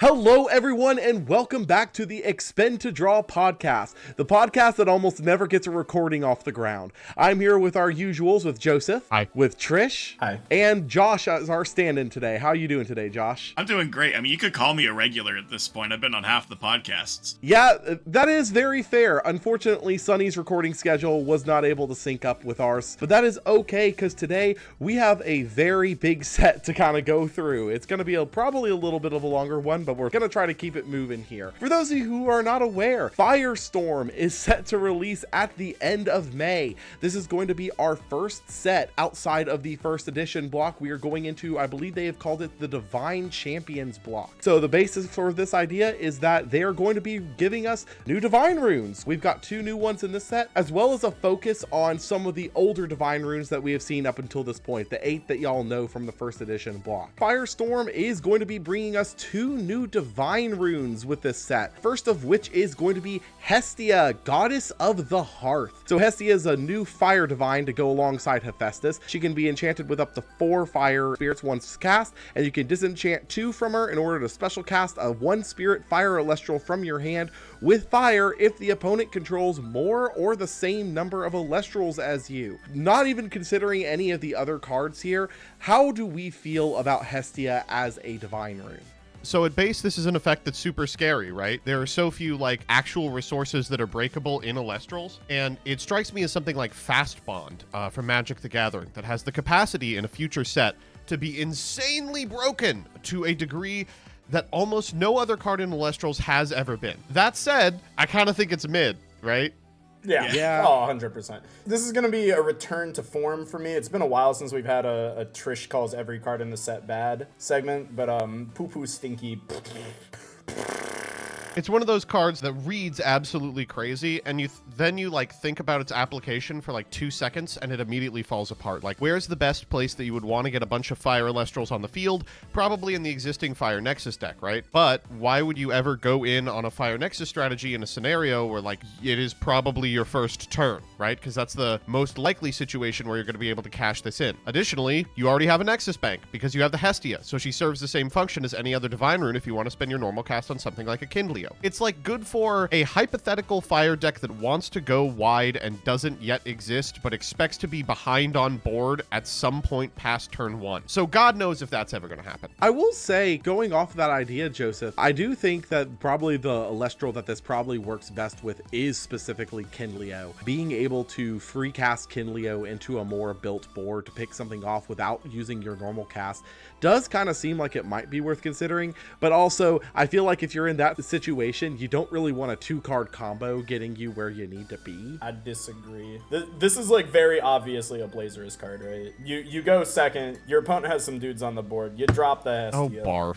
Hello everyone and welcome back to the Expend to Draw podcast, the podcast that almost never gets a recording off the ground. I'm here with our usuals, with Joseph, Hi, with Trish, Hi, and Josh as our stand-in today. How are you doing today, Josh? I'm doing great. I mean, you could call me a regular at this point. I've been on half the podcasts. Yeah, that is very fair. Unfortunately, Sunny's recording schedule was not able to sync up with ours, but that is okay because today we have a very big set to kind of go through. It's going to be probably a little bit of a longer one, but we're going to try to keep it moving here. For those of you who are not aware, Firestorm is set to release at the end of May. This is going to be our first set outside of the first edition block. We are going into, I believe they have called it the Divine Champions block. So the basis for this idea is that they are going to be giving us new Divine runes. We've got 2 new ones in this set, as well as a focus on some of the older Divine runes that we have seen up until this point, the 8 that y'all know from the first edition block. Firestorm is going to be bringing us 2 new Divine runes with this set. First of which is going to be Hestia, goddess of the hearth. So Hestia is a new fire divine to go alongside Hephaestus. She can be enchanted with up to 4 fire spirits once cast, and you can disenchant 2 from her in order to special cast a 1 spirit fire elestral from your hand with fire if the opponent controls more or the same number of elestrals as you. Not even considering any of the other cards here, how do we feel about Hestia as a divine rune? so at base, this is an effect that's super scary, right? There are so few, actual resources that are breakable in Elestrals, and it strikes me as something like Fast Bond from Magic the Gathering that has the capacity in a future set to be insanely broken to a degree that almost no other card in Elestrals has ever been. That said, I kind of think it's mid, right? Yeah. Oh, 100%. This is going to be a return to form for me. It's been a while since we've had a Trish calls every card in the set bad segment, but poo-poo stinky. It's one of those cards that reads absolutely crazy, and then you think about its application for 2 seconds, and it immediately falls apart. Where's the best place that you would want to get a bunch of Fire Elestrals on the field? Probably in the existing Fire Nexus deck, right? But why would you ever go in on a Fire Nexus strategy in a scenario where it is probably your first turn, right? Because that's the most likely situation where you're going to be able to cash this in. Additionally, you already have a Nexus Bank because you have the Hestia, so she serves the same function as any other Divine Rune if you want to spend your normal cast on something like a Kindleo. It's good for a hypothetical fire deck that wants to go wide and doesn't yet exist, but expects to be behind on board at some point past turn 1. So God knows if that's ever going to happen. I will say, going off of that idea, Joseph, I do think that probably the Elestral that this probably works best with is specifically Kindleo. Being able to free cast Kindleo into a more built board to pick something off without using your normal cast does kind of seem like it might be worth considering, but also I feel like if you're in that situation, you don't really want a 2-card combo getting you where you need to be. I disagree. This is very obviously a Blazer's card, right? You go second, your opponent has some dudes on the board, you drop the Hestia. Oh, barf.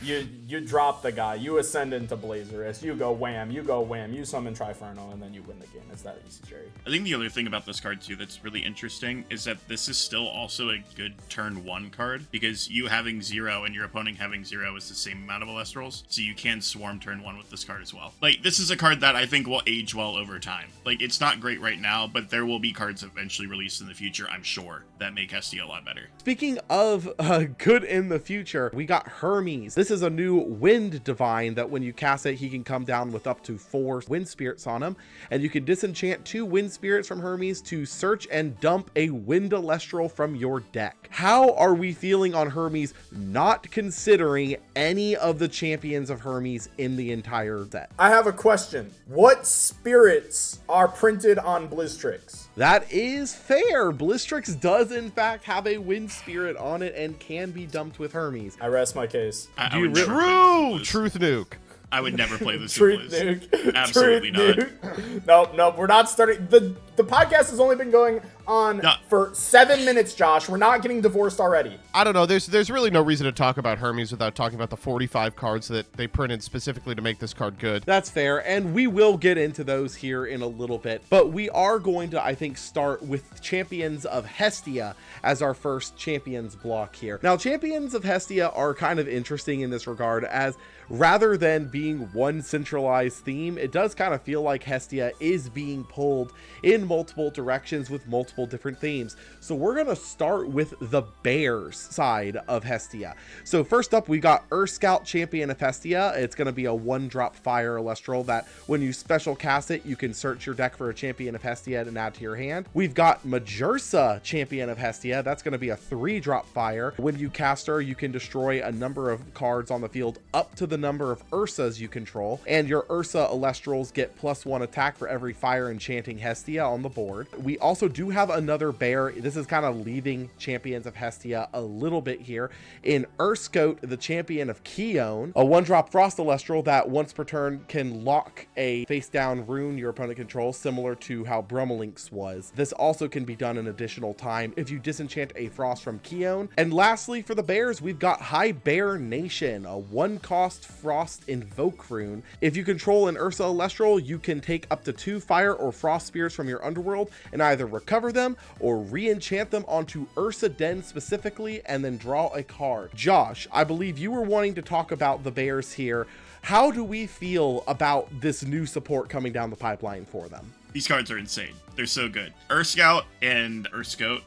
You drop the guy, you ascend into Blazerous, you go wham, you summon Triferno, and then you win the game. It's that easy, Jerry. I think the other thing about this card, too, that's really interesting is that this is still also a good turn 1 card, because you having 0 and your opponent having 0 is the same amount of Elestrals, so you can swarm turn 1 with this card as well. This is a card that I think will age well over time. It's not great right now, but there will be cards eventually released in the future, I'm sure, that make Hestia a lot better. Speaking of good in the future, we got Hermes. This is a new wind divine that when you cast it, he can come down with up to 4 wind spirits on him, and you can disenchant 2 wind spirits from Hermes to search and dump a wind elestral from your deck. How are we feeling on Hermes, not considering any of the champions of Hermes in the entire set? I have a question. What spirits are printed on Blizztrix? That is fair. Blizztrix does in fact have a wind spirit on it and can be dumped with Hermes. I rest my case. I would never play True! this. Truth nuke. I would never play this. Truth Blizz. nuke. Absolutely Truth not. Nuke. Nope, we're not starting. The podcast has only been going on for 7 minutes, Josh. We're not getting divorced already. I don't know. There's really no reason to talk about Hermes without talking about the 45 cards that they printed specifically to make this card good. That's fair, and we will get into those here in a little bit, but we are going to, I think, start with Champions of Hestia as our first Champions block here. Now, Champions of Hestia are kind of interesting in this regard, as rather than being one centralized theme, it does kind of feel like Hestia is being pulled in multiple directions with multiple different themes. So we're going to start with the bears side of Hestia. So first up, we got Earth Scout, Champion of Hestia. It's going to be a 1-drop fire elestral that when you special cast it, you can search your deck for a Champion of Hestia and add to your hand. We've got Majursa, Champion of Hestia. That's going to be a 3-drop fire. When you cast her, you can destroy a number of cards on the field up to the number of Ursas you control, and your Ursa elestrals get +1 attack for every fire enchanting Hestia on the board. We also do have another bear. This is kind of leaving Champions of Hestia a little bit here. In Urscote, the Champion of Khione, a 1-drop frost elestral that once per turn can lock a face down rune your opponent controls, similar to how Brumelink's was. This also can be done an additional time if you disenchant a frost from Khione. And lastly, for the bears, we've got Hibernation, a 1-cost frost invoke rune. If you control an Ursa elestral, you can take up to 2 fire or frost spirits from your underworld and either recover them or re-enchant them onto Ursa Den specifically and then draw a card. Josh, I believe you were wanting to talk about the bears here. How do we feel about this new support coming down the pipeline for them? These cards are insane. They're so good. Earth Scout and Urscote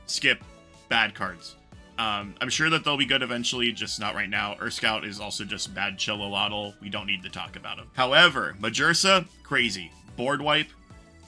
skip bad cards. I'm sure that they'll be good eventually, just not right now. Earth Scout is also just bad chillolotl. We don't need to talk about him. However, Majursa, crazy. Board wipe,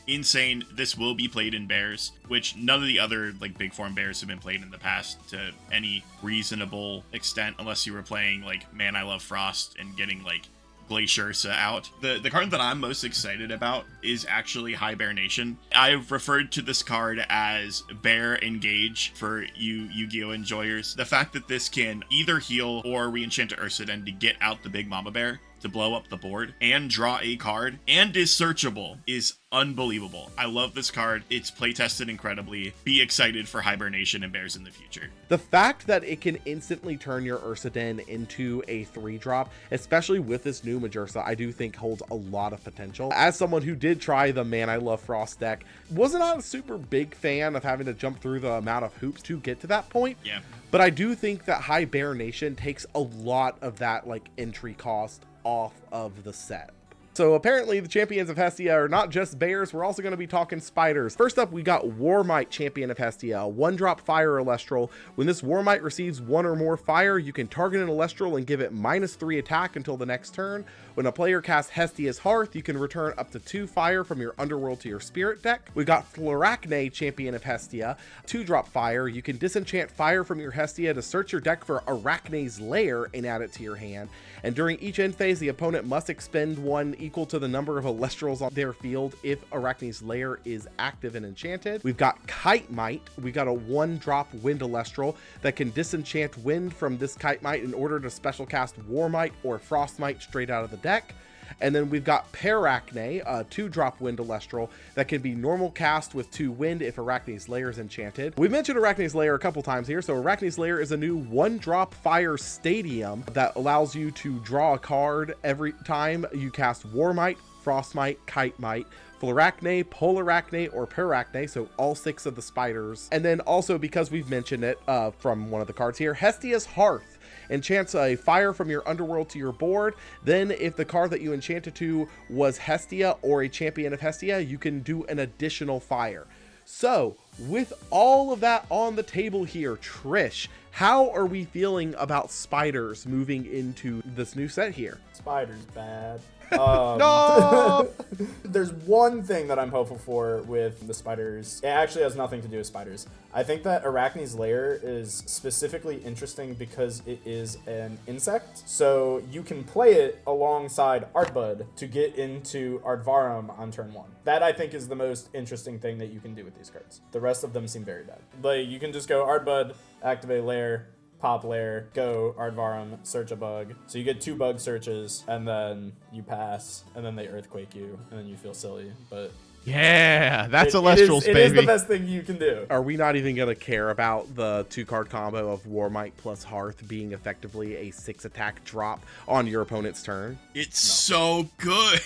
insane. This will be played in bears, which none of the other like big form bears have been played in the past to any reasonable extent, unless you were playing like Man I Love Frost and getting like Glaciersa out. The card that I'm most excited about is actually Hibernation. I've referred to this card as Bear Engage for you Yu-Gi-Oh enjoyers. The fact that this can either heal or re-enchant to Ursaden to get out the big mama bear to blow up the board and draw a card and is searchable is unbelievable. I love this card. It's playtested incredibly. Be excited for Hibernation and bears in the future. The fact that it can instantly turn your Ursaden into a 3-drop, especially with this new Majursa, I do think holds a lot of potential. As someone who did try the Man I Love Frost deck, was not a super big fan of having to jump through the amount of hoops to get to that point. Yeah. But I do think that Hibernation takes a lot of that like entry cost off of the set. So apparently the Champions of Hestia are not just bears, we're also going to be talking spiders. First up, we got Warmite, Champion of Hestia, a 1-drop fire elestral. When this Warmite receives 1 or more fire, you can target an elestral and give it -3 attack until the next turn. When a player casts Hestia's Hearth, you can return up to 2 fire from your underworld to your spirit deck. We got Floracne, Champion of Hestia, 2-drop fire. You can disenchant fire from your Hestia to search your deck for Arachne's Lair and add it to your hand. And during each end phase, the opponent must expend 1 equal to the number of elestrals on their field if Arachne's Lair is active and enchanted. We've got Kite Mite. We got a 1-drop wind elestral that can disenchant wind from this Kite Mite in order to special cast Warmite or Frostmite straight out of the deck. And then we've got Perachne, a 2-drop wind elestral that can be normal cast with 2 wind if Arachne's Lair is enchanted. We've mentioned Arachne's Lair a couple times here. So Arachne's Lair is a new 1-drop fire stadium that allows you to draw a card every time you cast Warmite, Frostmite, Kite Mite, Floracne, Polarachne, or Perachne, so all 6 of the spiders. And then also, because we've mentioned it from one of the cards here, Hestia's Hearth. Enchants a fire from your underworld to your board. Then if the card that you enchanted to was Hestia or a Champion of Hestia, you can do an additional fire. So with all of that on the table here, Trish, how are we feeling about spiders moving into this new set here? Spiders bad. No! There's one thing that I'm hopeful for with the spiders. It actually has nothing to do with spiders. I think that Arachne's Lair is specifically interesting because it is an insect. So you can play it alongside Artbud to get into Artvarum on turn 1. That I think is the most interesting thing that you can do with these cards. The rest of them seem very bad. Like you can just go Artbud, activate Lair, pop Lair, go Ardvarum, search a bug. So you get 2 bug searches, and then you pass, and then they earthquake you, and then you feel silly. But yeah, that's Elestrals, baby. It is the best thing you can do. Are we not even going to care about the 2-card combo of Warmite plus Hearth being effectively a 6-attack drop on your opponent's turn? It's so good.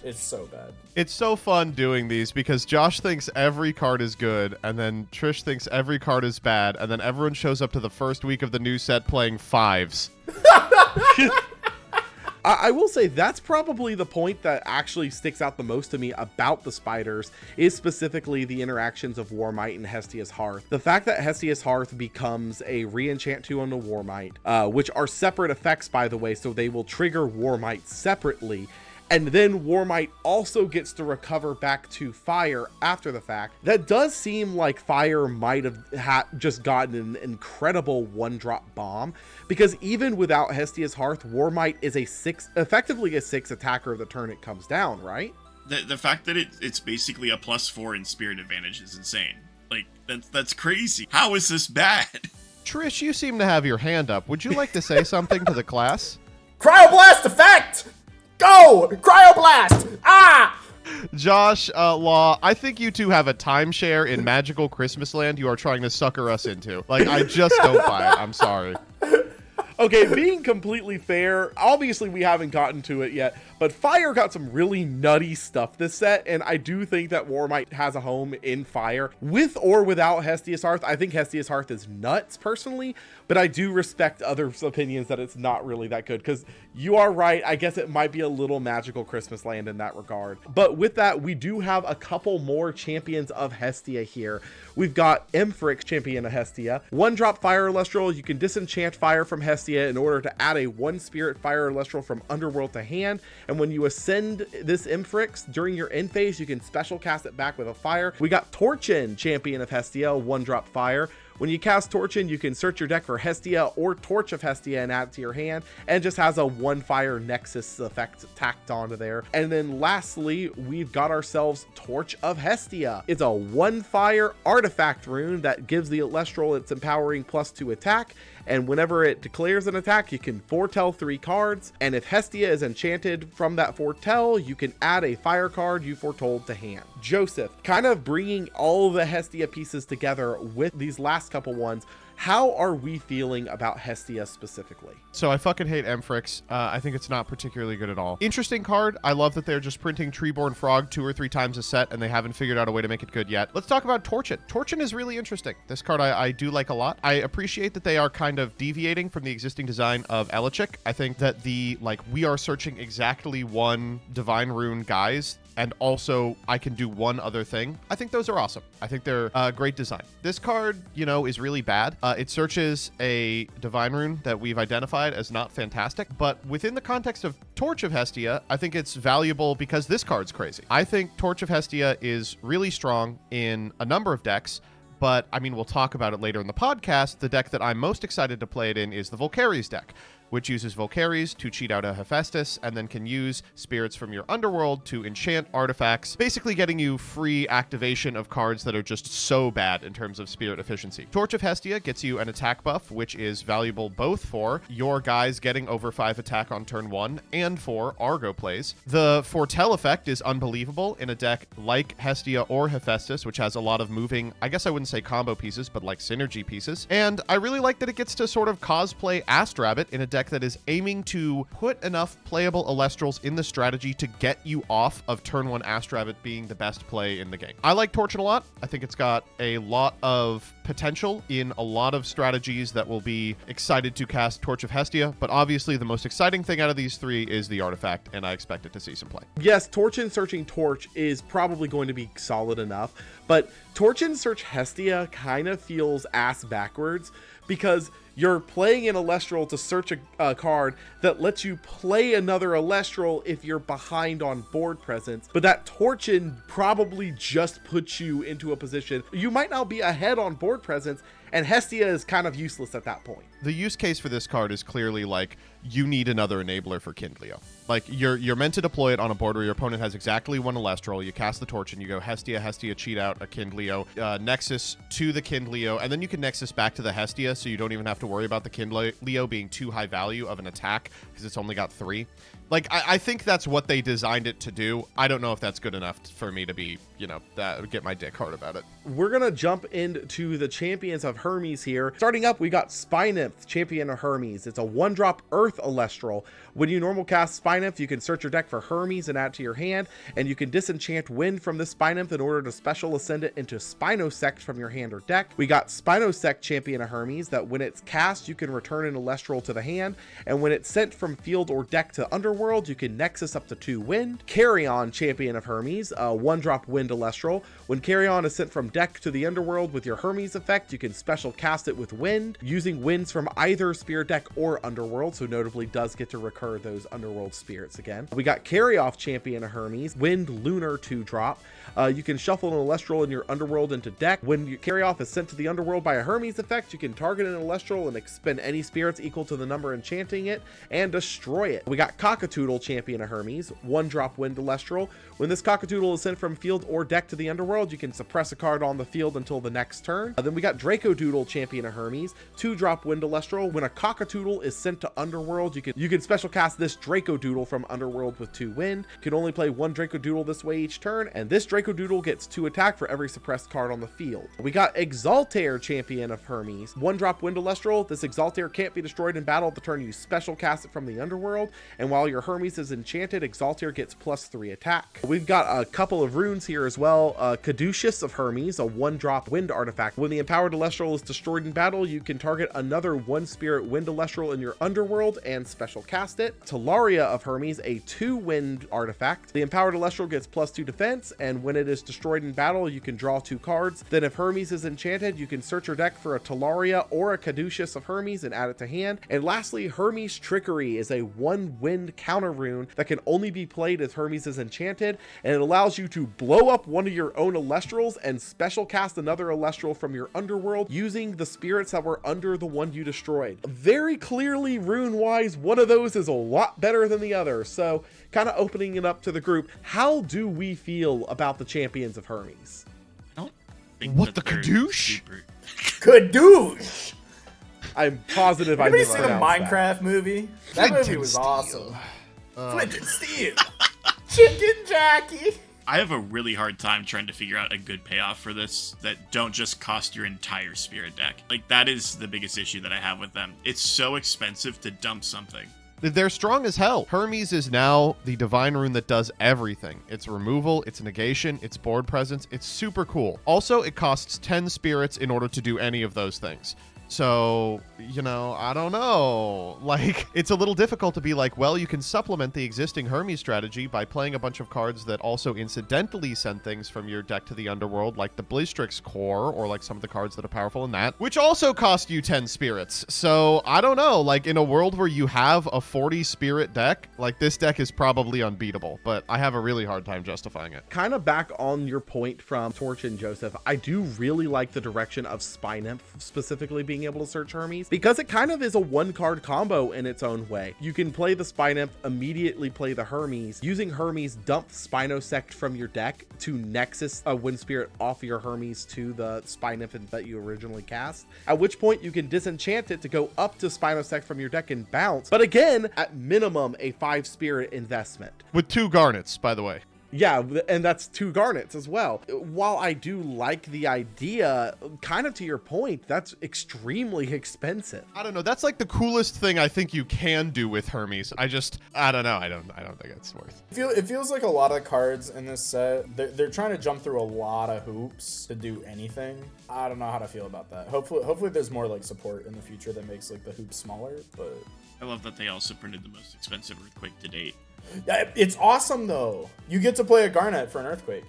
It's so bad. It's so fun doing these because Josh thinks every card is good, and then Trish thinks every card is bad, and then everyone shows up to the first week of the new set playing 5s. I will say that's probably the point that actually sticks out the most to me about the spiders, is specifically the interactions of Warmite and Hestia's Hearth. The fact that Hestia's Hearth becomes a re-enchant 2 on the Warmite, which are separate effects, by the way, so they will trigger Warmite separately. And then Warmite also gets to recover back to fire after the fact. That does seem like fire might have just gotten an incredible 1-drop bomb, because even without Hestia's Hearth, Warmite is effectively a 6 attacker the turn it comes down, right? The fact that it's basically a +4 in spirit advantage is insane. Like, that's crazy. How is this bad? Trish, you seem to have your hand up. Would you like to say something to the class? Cryoblast effect! Go! Cryoblast! Ah! Josh, Law, I think you two have a timeshare in magical Christmas land you are trying to sucker us into. Like, I just don't buy it. I'm sorry. Okay, being completely fair, obviously we haven't gotten to it yet, but Fire got some really nutty stuff this set, and I do think that Warmite has a home in Fire. With or without Hestia's Hearth, I think Hestia's Hearth is nuts, personally, but I do respect others' opinions that it's not really that good, because you are right, I guess it might be a little magical Christmas land in that regard. But with that, we do have a couple more champions of Hestia here. We've got Emfrix, champion of Hestia. 1-drop Fire Elestral, you can disenchant Fire from Hestia in order to add a 1-spirit Fire Elestral from Underworld to hand, and when you ascend this Emfrix during your end phase, you can special cast it back with a fire. We got Torchin, champion of Hestia, 1-drop Fire. When you cast Torchin, you can search your deck for Hestia or Torch of Hestia and add it to your hand, and just has a 1-fire Nexus effect tacked onto there. And then lastly, we've got ourselves Torch of Hestia. It's a 1-fire artifact rune that gives the Elestral its empowering +2 attack, and whenever it declares an attack, you can foretell 3 cards, and if Hestia is enchanted from that foretell, you can add a fire card you foretold to hand. Joseph, kind of bringing all the Hestia pieces together with these last couple ones, how are we feeling about Hestia specifically? So I fucking hate Emfrix. I think it's not particularly good at all. Interesting card. I love that they're just printing Treeborn Frog 2 or 3 times a set, and they haven't figured out a way to make it good yet. Let's talk about Torchin. Torchin is really interesting. This card I do like a lot. I appreciate that they are kind of deviating from the existing design of Elechik. I think that we are searching exactly 1 Divine Rune guys, and also I can do 1 other thing. I think those are awesome. I think they're great design. This card, is really bad. It searches a Divine Rune that we've identified as not fantastic, but within the context of Torch of Hestia, I think it's valuable because this card's crazy. I think Torch of Hestia is really strong in a number of decks, but I mean, we'll talk about it later in the podcast. The deck that I'm most excited to play it in is the Volcaries deck, which uses Volcaries to cheat out a Hephaestus, and then can use spirits from your underworld to enchant artifacts, basically getting you free activation of cards that are just so bad in terms of spirit efficiency. Torch of Hestia gets you an attack buff, which is valuable both for your guys getting over 5 attack on turn 1 and for Argo plays. The foretell effect is unbelievable in a deck like Hestia or Hephaestus, which has a lot of moving, I guess I wouldn't say combo pieces, but like synergy pieces. And I really like that it gets to sort of cosplay Astrabbit in a deck that is aiming to put enough playable Elestrals in the strategy to get you off of turn 1 Astrabbit being the best play in the game. I like Torchin a lot. I think it's got a lot of potential in a lot of strategies that will be excited to cast Torch of Hestia, but obviously the most exciting thing out of these 3 is the artifact, and I expect it to see some play. Yes, Torchin searching Torch is probably going to be solid enough, but Torchin search Hestia kind of feels ass backwards, because you're playing an Elestral to search a card that lets you play another Elestral if you're behind on board presence, but that Torchin probably just puts you into a position you might now be ahead on board presence, and Hestia is kind of useless at that point. The use case for this card is clearly like, you need another enabler for Kindleo. Like, you're meant to deploy it on a board where your opponent has exactly 1 Elestral. You cast the Torch and you go Hestia, cheat out a Kindleo, Nexus to the Kindleo, and then you can Nexus back to the Hestia, so you don't even have to worry about the Kindleo being too high value of an attack because it's only got 3. Like, I think that's what they designed it to do. I don't know if that's good enough for me to be, get my dick hard about it. We're going to jump into the champions of Hermes here. Starting up, we got Spy Nymph, champion of Hermes. It's a 1-drop Earth Earth Elestral. When you normal cast Spy Nymph, you can search your deck for Hermes and add to your hand, and you can disenchant Wind from this Spy Nymph in order to special ascend it into Spinosect from your hand or deck. We got Spinosect, Champion of Hermes, that when it's cast, you can return an Elestral to the hand, and when it's sent from field or deck to Underworld, you can Nexus up to 2 Wind. Carrion, Champion of Hermes, 1-drop Wind Elestral. When Carrion is sent from deck to the Underworld with your Hermes effect, you can special cast it with Wind, using winds from either Spirit deck or Underworld, so notably does get to recur those Underworld spirits again. We got Carry Off, Champion of Hermes, Wind Lunar 2-drop. You can shuffle an Elestral in your Underworld into deck. When your Carry Off is sent to the Underworld by a Hermes effect, you can target an Elestral and expend any spirits equal to the number enchanting it and destroy it. We got Cockadoodle, Champion of Hermes, 1-drop Wind Elestral. When this Cockadoodle is sent from field or deck to the Underworld, you can suppress a card on the field until the next turn. Then we got Dracodoodle, Champion of Hermes, 2-drop Wind Elestral. When a Cockadoodle is sent to Underworld, you can special cast this Dracodoodle from Underworld with 2 Wind. You can only play 1 Dracodoodle this way each turn, and this Dracodoodle gets 2 attack for every suppressed card on the field. We got Exaltair, Champion of Hermes, 1-drop Wind Elestral. This Exaltair can't be destroyed in battle at the turn you special cast it from the Underworld, and while your Hermes is enchanted, Exaltair gets +3 attack. We've got a couple of runes here as well. Caduceus of Hermes, a 1-drop Wind artifact. When the empowered Elestral is destroyed in battle, you can target another 1-spirit Wind Elestral in your Underworld and special cast it. Talaria of Hermes, a 2-wind artifact. The empowered Elestral gets +2 defense, and when it is destroyed in battle, you can draw 2 cards. Then if Hermes is enchanted, you can search your deck for a Talaria or a Caduceus of Hermes and add it to hand. And lastly, Hermes Trickery is a 1-wind counter rune that can only be played if Hermes is enchanted, and it allows you to blow up one of your own Elestrals and special cast another Elestral from your Underworld using the spirits that were under the one you destroyed. Very clearly, rune-wise, one of those is a lot better than the other. So, kind of opening it up to the group, how do we feel about the Champions of Hermes? I don't think What, that the they're Kadoosh? super- Kadoosh! I'm positive I Anybody see the mispronounced that. Minecraft movie? That movie was Steel. awesome. Flint and Steel. Chicken Jackie. I have a really hard time trying to figure out a good payoff for this that don't just cost your entire spirit deck. Like, that is the biggest issue that I have with them. It's so expensive to dump something. They're strong as hell. Hermes is now the divine rune that does everything. It's removal, it's negation, it's board presence. It's super cool. Also, it costs 10 spirits in order to do any of those things. So, you know, I don't know. Like, it's a little difficult to be like, well, you can supplement the existing Hermes strategy by playing a bunch of cards that also incidentally send things from your deck to the Underworld, like the Blistrix Core, or like some of the cards that are powerful in that, which also cost you 10 spirits. So, I don't know. Like, in a world where you have a 40 spirit deck, like, this deck is probably unbeatable, but I have a really hard time justifying it. Kind of back on your point from Torch and Joseph, I do really like the direction of Spy Nymph specifically being able to search Hermes, because it kind of is a 1-card combo in its own way. You can play the Spy Nymph, immediately play the Hermes. Using Hermes, dump Spinosect from your deck to Nexus a Wind Spirit off your Hermes to the Spy Nymph that you originally cast, at which point you can disenchant it to go up to Spinosect from your deck and bounce, but again, at minimum a 5-spirit investment. With 2 garnets, by the way. Yeah, and that's 2 garnets as well. While I do like the idea, kind of to your point, that's extremely expensive. I don't know. That's like the coolest thing I think you can do with Hermes. I don't know. I don't think it's worth. It feels like a lot of cards in this set, they're trying to jump through a lot of hoops to do anything. I don't know how to feel about that. Hopefully there's more like support in the future that makes like the hoops smaller, but I love that they also printed the most expensive Earthquake to date. yeah, it's awesome though. You get to play a Garnet for an Earthquake.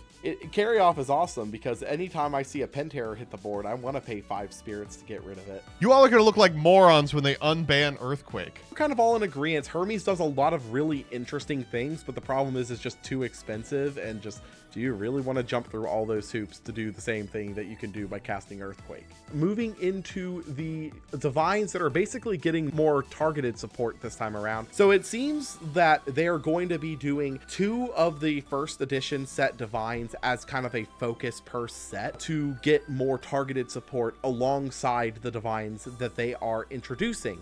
Carry Off is awesome because anytime I see a Penterror hit the board, I want to pay 5 spirits to get rid of it. You all are going to look like morons when they unban Earthquake. We're kind of all in agreement. Hermes does a lot of really interesting things, but the problem is it's just too expensive, and just, do you really want to jump through all those hoops to do the same thing that you can do by casting Earthquake? Moving into the divines that are basically getting more targeted support this time around. So it seems that they're going to be doing 2 of the first edition set divines as kind of a focus per set to get more targeted support alongside the divines that they are introducing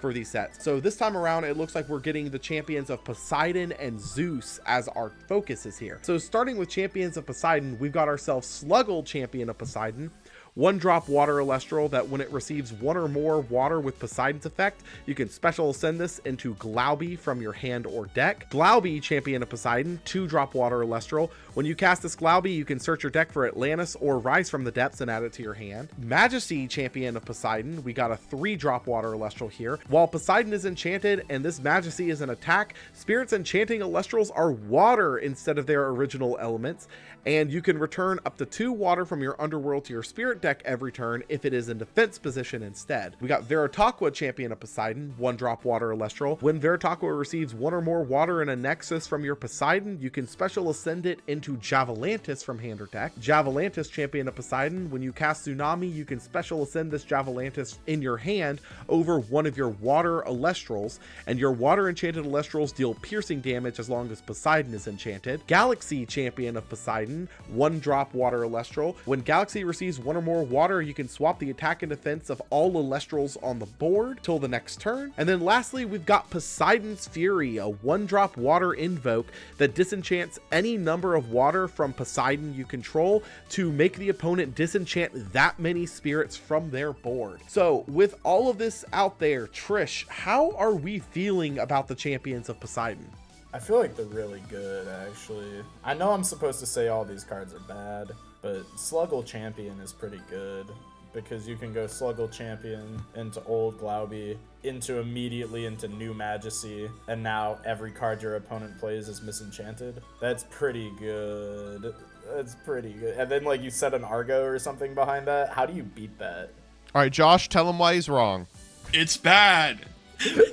for these sets. So this time around, it looks like we're getting the champions of Poseidon and Zeus as our focuses here. So starting with champions of Poseidon, we've got ourselves Sluggle, champion of Poseidon, 1-drop water elestral that when it receives 1 or more water with Poseidon's effect, you can special ascend this into Glaubi from your hand or deck. Glaubi, Champion of Poseidon, 2-drop water elestral. When you cast this Glaubi, you can search your deck for Atlantis or Rise from the Depths and add it to your hand. Majesty, Champion of Poseidon, we got a 3-drop water elestral here. While Poseidon is enchanted and this Majesty is an attack, spirits enchanting elestrals are water instead of their original elements, and you can return up to 2 water from your underworld to your spirit deck every turn if it is in defense position instead. We got Veritaqua, Champion of Poseidon, 1-drop water elestral. When Veritaqua receives 1 or more water in a nexus from your Poseidon, you can special ascend it into Javalantis from hand or deck. Javalantis, Champion of Poseidon, when you cast Tsunami, you can special ascend this Javalantis in your hand over one of your water elestrals, and your water enchanted elestrals deal piercing damage as long as Poseidon is enchanted. Galaxy, Champion of Poseidon, 1-drop water elestral. When Galaxy receives 1 or more water, you can swap the attack and defense of all elestrals on the board till the next turn. And then lastly, we've got Poseidon's Fury, a 1-drop water invoke that disenchants any number of water from Poseidon you control to make the opponent disenchant that many spirits from their board. So with all of this out there, Trish, how are we feeling about the Champions of Poseidon? I feel like they're really good, actually. I know I'm supposed to say all these cards are bad, but Sluggle Champion is pretty good because you can go Sluggle Champion into Old Glaubi, immediately into New Majesty, and now every card your opponent plays is misenchanted. That's pretty good. That's pretty good. And then, like, you set an Argo or something behind that. How do you beat that? All right, Josh, tell him why he's wrong. It's bad.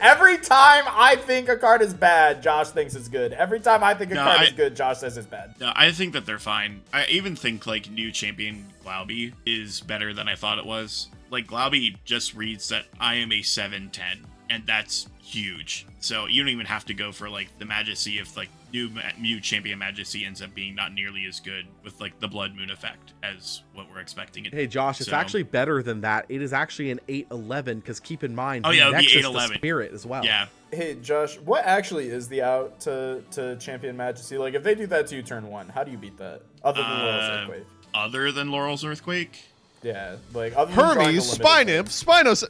Every time I think a card is bad, Josh thinks it's good. Every time I think a card is good, Josh says it's bad. No, I think that they're fine. I even think, like, new champion Glaubi is better than I thought it was. Like, Glaubi just reads that I am a 7/10, and that's huge. So you don't even have to go for, like, the Majesty if, like, new champion Majesty ends up being not nearly as good with, like, the Blood Moon effect as what we're expecting it. Hey, Josh, it's actually better than that. It is actually an 8/11, because keep in mind, it would be Nexus 8/11. the Spirit as well. Yeah. Hey, Josh, what actually is the out to Champion Majesty? Like, if they do that to you turn 1, how do you beat that? Other than Laurel's Earthquake. Other than Laurel's Earthquake? Yeah, like, other than Hermes, Spine Imp, Spinos.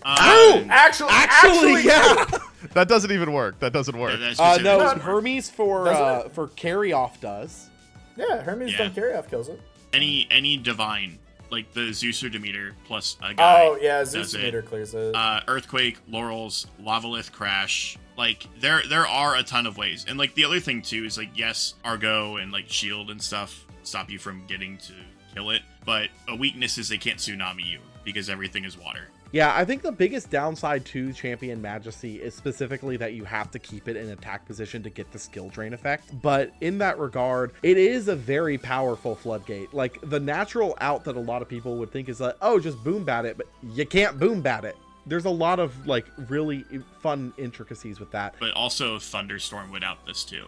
Actually, yeah. That doesn't even work. That doesn't work. No, Hermes for carry off does. Yeah, Hermes don't carry off kills it. Any divine, like the Zeus or Demeter plus a guy. Oh yeah, Zeus Demeter clears it. Earthquake, Laurel's, Lavalith, Crash. Like there are a ton of ways. And like the other thing too is like, yes, Argo and like Shield and stuff stop you from getting to kill it, but a weakness is they can't Tsunami you because everything is water. Yeah, I think the biggest downside to Champion Majesty is specifically that you have to keep it in attack position to get the skill drain effect. But in that regard, it is a very powerful floodgate. Like, the natural out that a lot of people would think is like, oh, just boom bat it, but you can't boom bat it. There's a lot of, like, really fun intricacies with that. But also Thunderstorm would out this too.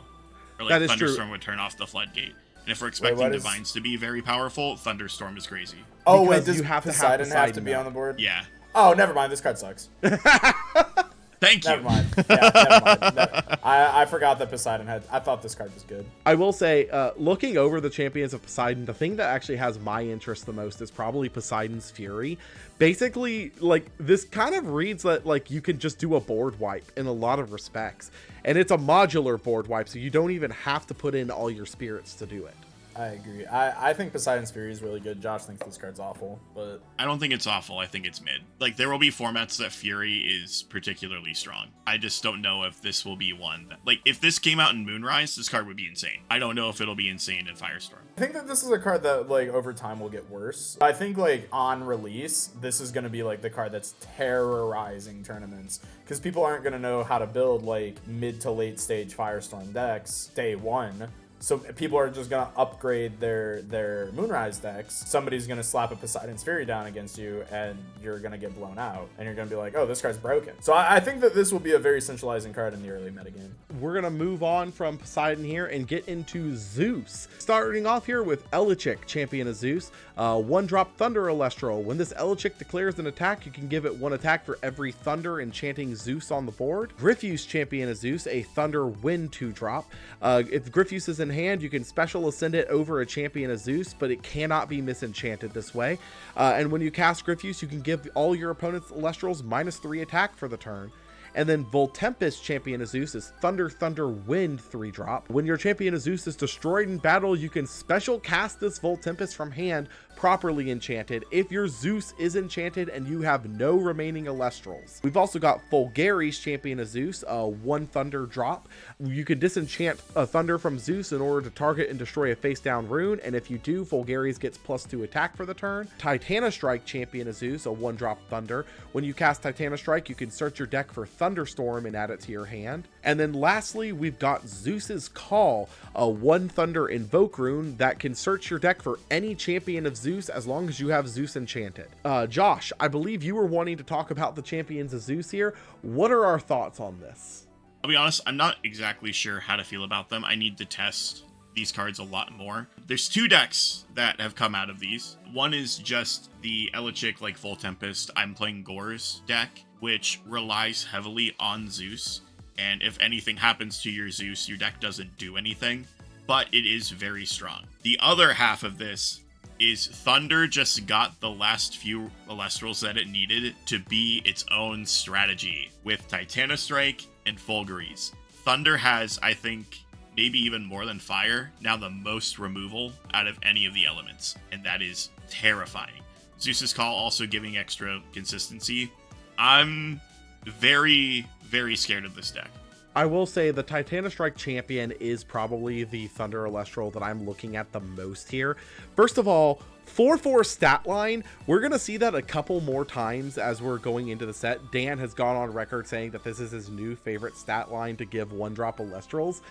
Or like that is Thunderstorm true. would turn off the floodgate. And if we're expecting Divines to be very powerful, Thunderstorm is crazy. Oh, Because wait, does you have to have Poseidon have to Poseidon be out. on the board? Yeah. Oh, never mind. This card sucks. Thank you. Never mind. Yeah, never mind. I forgot that Poseidon had... I thought this card was good. I will say, looking over the Champions of Poseidon, the thing that actually has my interest the most is probably Poseidon's Fury. Basically, like, this kind of reads that, like, you can just do a board wipe in a lot of respects. And it's a modular board wipe, so you don't even have to put in all your spirits to do it. I agree. I think Poseidon's Fury is really good. Josh thinks this card's awful, but... I don't think it's awful. I think it's mid. Like, there will be formats that Fury is particularly strong. I just don't know if this will be one that... Like, if this came out in Moonrise, this card would be insane. I don't know if it'll be insane in Firestorm. I think that this is a card that, like, over time will get worse. I think, like, on release, this is going to be, like, the card that's terrorizing tournaments. Because people aren't going to know how to build, like, mid to late stage Firestorm decks day one. So people are just going to upgrade their Moonrise decks. Somebody's going to slap a Poseidon's Fury down against you, and you're going to get blown out. And you're going to be like, oh, this card's broken. So I think that this will be a very centralizing card in the early metagame. We're going to move on from Poseidon here and get into Zeus. Starting off here with Elechik, Champion of Zeus. 1-drop Thunder Elestral. When this Elechik declares an attack, you can give it 1 attack for every Thunder enchanting Zeus on the board. Griffuse, Champion of Zeus. A Thunder Wind 2-drop. If Griffuse is in hand, you can special ascend it over a champion of Zeus, but it cannot be misenchanted this way. And when you cast Grypheus, you can give all your opponent's Elestrals -3 attack for the turn. And then Voltempest, champion of Zeus, is Thunder, Thunder, Wind 3-drop. When your champion of Zeus is destroyed in battle, you can special cast this Voltempest from hand, properly enchanted, if your Zeus is enchanted and you have no remaining Elestrals. We've also got Fulgaris, champion of Zeus, 1 Thunder drop. You can disenchant a Thunder from Zeus in order to target and destroy a face-down rune, and if you do, Fulgaris gets +2 attack for the turn. Titanostrike, champion of Zeus, a 1-drop Thunder. When you cast Titanostrike, you can search your deck for Thunderstorm and add it to your hand. And then lastly, we've got Zeus's Call, a 1 Thunder invoke rune that can search your deck for any champion of Zeus as long as you have Zeus enchanted. Josh, I believe you were wanting to talk about the champions of Zeus here. What are our thoughts on this? I'll be honest, I'm not exactly sure how to feel about them. I need to test these cards a lot more. There's 2 decks that have come out of these. One is just the Elichic like Voltempest, I'm playing Gore's deck, which relies heavily on Zeus. And if anything happens to your Zeus, your deck doesn't do anything, but it is very strong. The other half of this is Thunder just got the last few Elestrals that it needed to be its own strategy with Titanostrike and Fulgaris. Thunder has, I think, maybe even more than Fire, now the most removal out of any of the elements, and that is terrifying. Zeus's Call also giving extra consistency. I'm very, very scared of this deck. I will say the Titanostrike champion is probably the Thunder Elestral that I'm looking at the most here. First of all, 4/4 stat line, we're going to see that a couple more times as we're going into the set. Dan has gone on record saying that this is his new favorite stat line to give 1-drop Elestrals.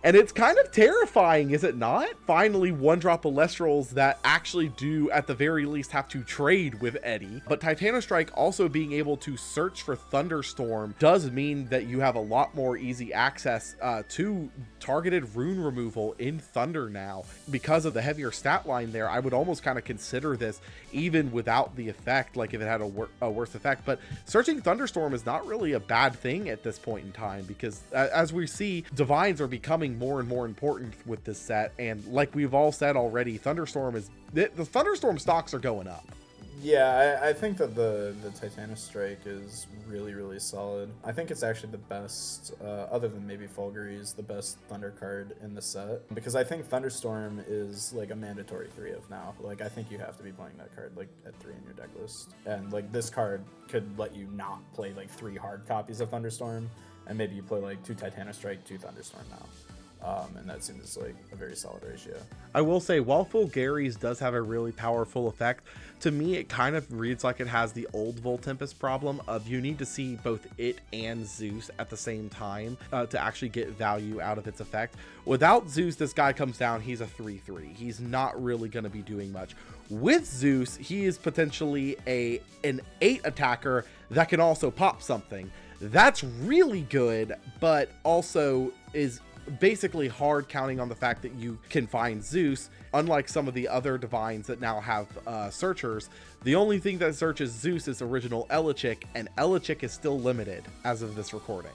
And it's kind of terrifying, is it not? Finally, 1-drop Elestrals that actually do, at the very least, have to trade with Eddie. But Titanostrike also being able to search for Thunderstorm does mean that you have a lot more easy access to targeted rune removal in Thunder now. Because of the heavier stat line there, I would almost kind of consider this even without the effect, like if it had a worse effect. But searching Thunderstorm is not really a bad thing at this point in time, because as we see, Divines are becoming more and more important with this set, and like we've all said already, Thunderstorm is the Thunderstorm stocks are going up. Yeah, I think that the Titanostrike is really, really solid. I think it's actually the best, other than maybe Fulgaris, the best Thunder card in the set, because I think Thunderstorm is like a mandatory 3-of now. Like, I think you have to be playing that card like at 3 in your deck list, and like this card could let you not play like 3 hard copies of Thunderstorm, and maybe you play like 2 Titanostrike, 2 Thunderstorm now. And that seems like a very solid ratio. I will say, while Fulgaris does have a really powerful effect, to me it kind of reads like it has the old Voltempest problem of you need to see both it and Zeus at the same time to actually get value out of its effect. Without Zeus, this guy comes down, he's a 3/3. He's not really going to be doing much. With Zeus, he is potentially an 8 attacker that can also pop something. That's really good, but also is basically hard counting on the fact that you can find Zeus. Unlike some of the other divines that now have searchers, the only thing that searches Zeus is original Elichic, and Elichic is still limited as of this recording.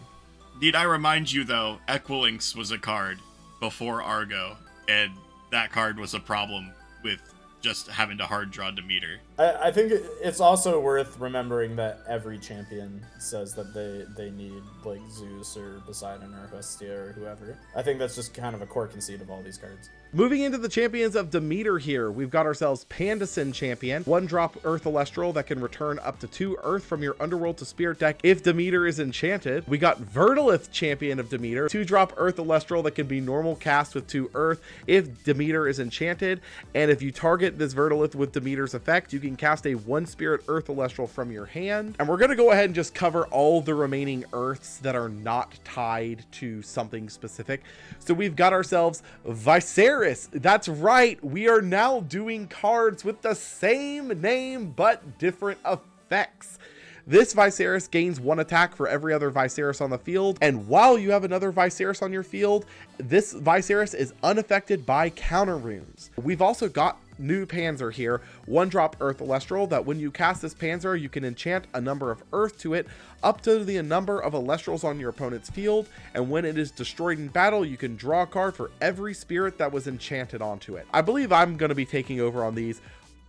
Need I remind you, though, Equilinx was a card before Argo, and that card was a problem with just having to hard draw Demeter. I think it's also worth remembering that every champion says that they need like Zeus or Poseidon or Hestia or whoever. I think that's just kind of a core conceit of all these cards. Moving into the champions of Demeter here, we've got ourselves Pandison champion, 1-drop Earth Elestral that can return up to 2 Earth from your Underworld to Spirit deck if Demeter is enchanted. We got Verdolith champion of Demeter, 2-drop Earth Elestral that can be normal cast with 2 Earth if Demeter is enchanted, and if you target this Verdolith with Demeter's effect, you can cast a 1-spirit Earth Elestral from your hand. And we're going to go ahead and just cover all the remaining Earths that are not tied to something specific. So we've got ourselves Viserys. That's right, we are now doing cards with the same name but different effects. This Viserys gains 1 attack for every other Viserys on the field, and while you have another Viserys on your field, this Viserys is unaffected by counter runes. We've also got new Panzer here, 1-drop Earth Elestral, that when you cast this Panzer, you can enchant a number of Earth to it up to the number of Elestrals on your opponent's field, and when it is destroyed in battle, you can draw a card for every spirit that was enchanted onto it. I believe I'm going to be taking over on these.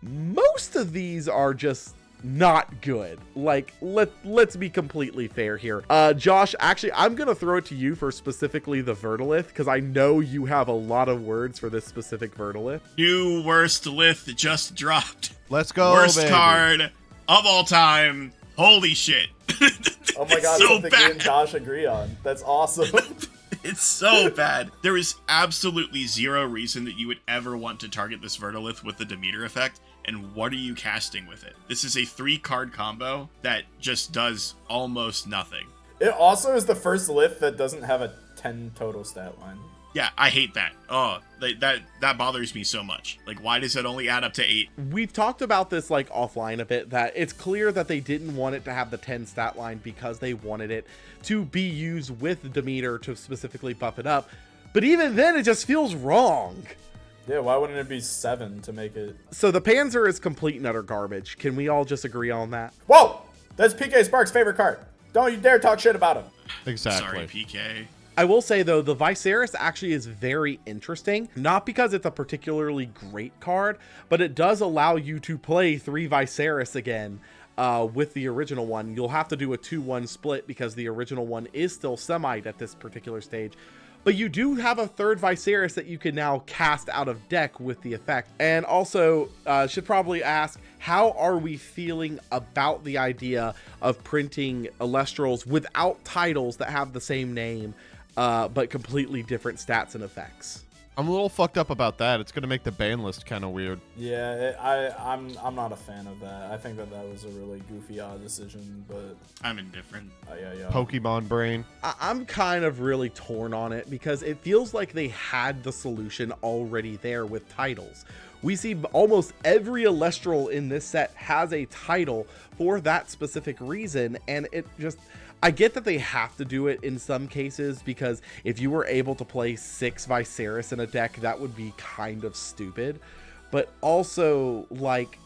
Most of these are just not good. Like, let's be completely fair here. Josh, actually, I'm gonna throw it to you for specifically the Verdolith, because I know you have a lot of words for this specific Verdolith. New worst lith just dropped. Let's go, Worst baby. card of all time. Holy shit. Oh my It's god, so something me and bad. Josh agree on. That's awesome. It's so bad. There is absolutely zero reason that you would ever want to target this Verdolith with the Demeter effect. And what are you casting with it? This is a 3-card combo that just does almost nothing. It also is the first lith that doesn't have a 10 total stat line. Yeah, I hate that. Oh, that bothers me so much. Like, why does it only add up to 8? We've talked about this like offline a bit, that it's clear that they didn't want it to have the 10 stat line because they wanted it to be used with Demeter to specifically buff it up. But even then, it just feels wrong. Yeah, why wouldn't it be 7 to make it? So the Panzer is complete and utter garbage. Can we all just agree on that? Whoa! That's PK Sparks' favorite card. Don't you dare talk shit about him. Exactly. Sorry, PK. I will say, though, the Viserys actually is very interesting, not because it's a particularly great card, but it does allow you to play 3 Viserys again with the original one. You'll have to do a 2-1 split because the original one is still semi'd at this particular stage. But you do have a 3rd Viserys that you can now cast out of deck with the effect. And also, should probably ask, how are we feeling about the idea of printing Elestrals without titles that have the same name, but completely different stats and effects? I'm a little fucked up about that. It's going to make the ban list kind of weird. Yeah, I'm not a fan of that. I think that was a really goofy, odd decision, but I'm indifferent. yeah. Pokemon brain. I'm kind of really torn on it because it feels like they had the solution already there with titles. We see almost every Elestral in this set has a title for that specific reason, and it just... I get that they have to do it in some cases, because if you were able to play 6 Viserys in a deck, that would be kind of stupid. But also, like,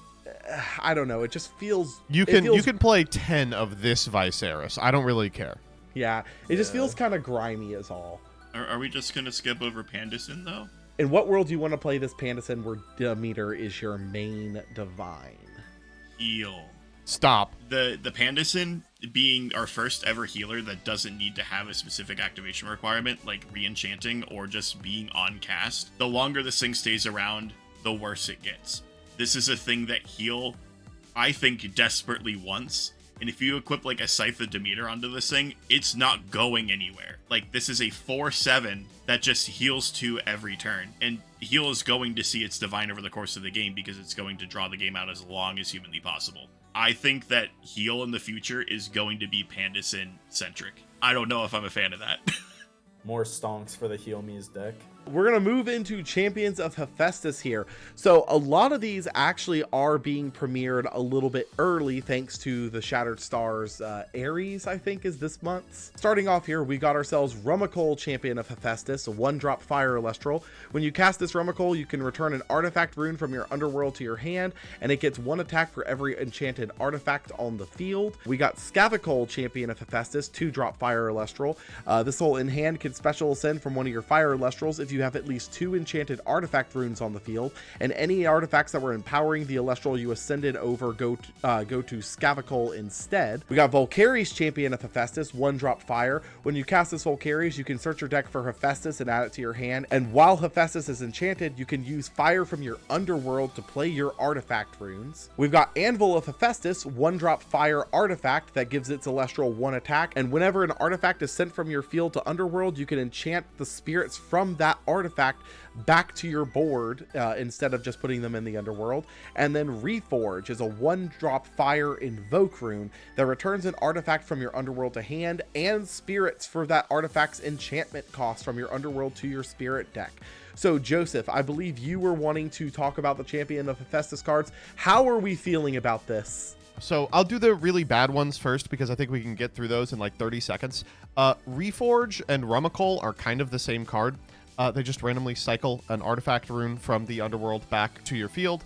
I don't know, it just feels... You can play 10 of this Viserys. I don't really care. Yeah, it just feels kind of grimy is all. Are we just going to skip over Pandison, though? In what world do you want to play this Pandison where Demeter is your main divine? Heal. Stop. The Pandison being our first ever healer that doesn't need to have a specific activation requirement, like re-enchanting or just being on cast. The longer this thing stays around, the worse it gets. This is a thing that heal, I think, desperately wants. And if you equip like a Scythe of Demeter onto this thing, it's not going anywhere. Like, this is a 4/7 that just heals 2 every turn. And heal is going to see its divine over the course of the game because it's going to draw the game out as long as humanly possible. I think that heal in the future is going to be Pandison centric. I don't know if I'm a fan of that. More stonks for the Heal Me's deck. We're going to move into Champions of Hephaestus here. So a lot of these actually are being premiered a little bit early thanks to the Shattered Stars Ares, I think, is this month. Starting off here, we got ourselves Rumacol, Champion of Hephaestus, a 1-drop Fire Elestral. When you cast this Rumacol, you can return an artifact rune from your underworld to your hand, and it gets 1 attack for every enchanted artifact on the field. We got Scavicol, Champion of Hephaestus, 2-drop Fire Elestral. This will in hand can special ascend from one of your Fire Elestrals if you have at least 2 enchanted artifact runes on the field, and any artifacts that were empowering the Elestral you ascended over go to Scavicol instead. We got Volcaries, Champion of Hephaestus, 1-drop Fire. When you cast this Volcaries, you can search your deck for Hephaestus and add it to your hand, and while Hephaestus is enchanted, you can use fire from your underworld to play your artifact runes. We've got Anvil of Hephaestus, 1-drop Fire artifact that gives its Elestral 1 attack, and whenever an artifact is sent from your field to underworld, you can enchant the spirits from that artifact back to your board instead of just putting them in the underworld. And then Reforge is a 1-drop Fire Invoke rune that returns an artifact from your underworld to hand and spirits for that artifact's enchantment cost from your underworld to your spirit deck. So Joseph, I believe you were wanting to talk about the Champion of Hephaestus cards. How are we feeling about this? So I'll do the really bad ones first because I think we can get through those in like 30 seconds. Reforge and Rumacol are kind of the same card, They just randomly cycle an artifact rune from the underworld back to your field.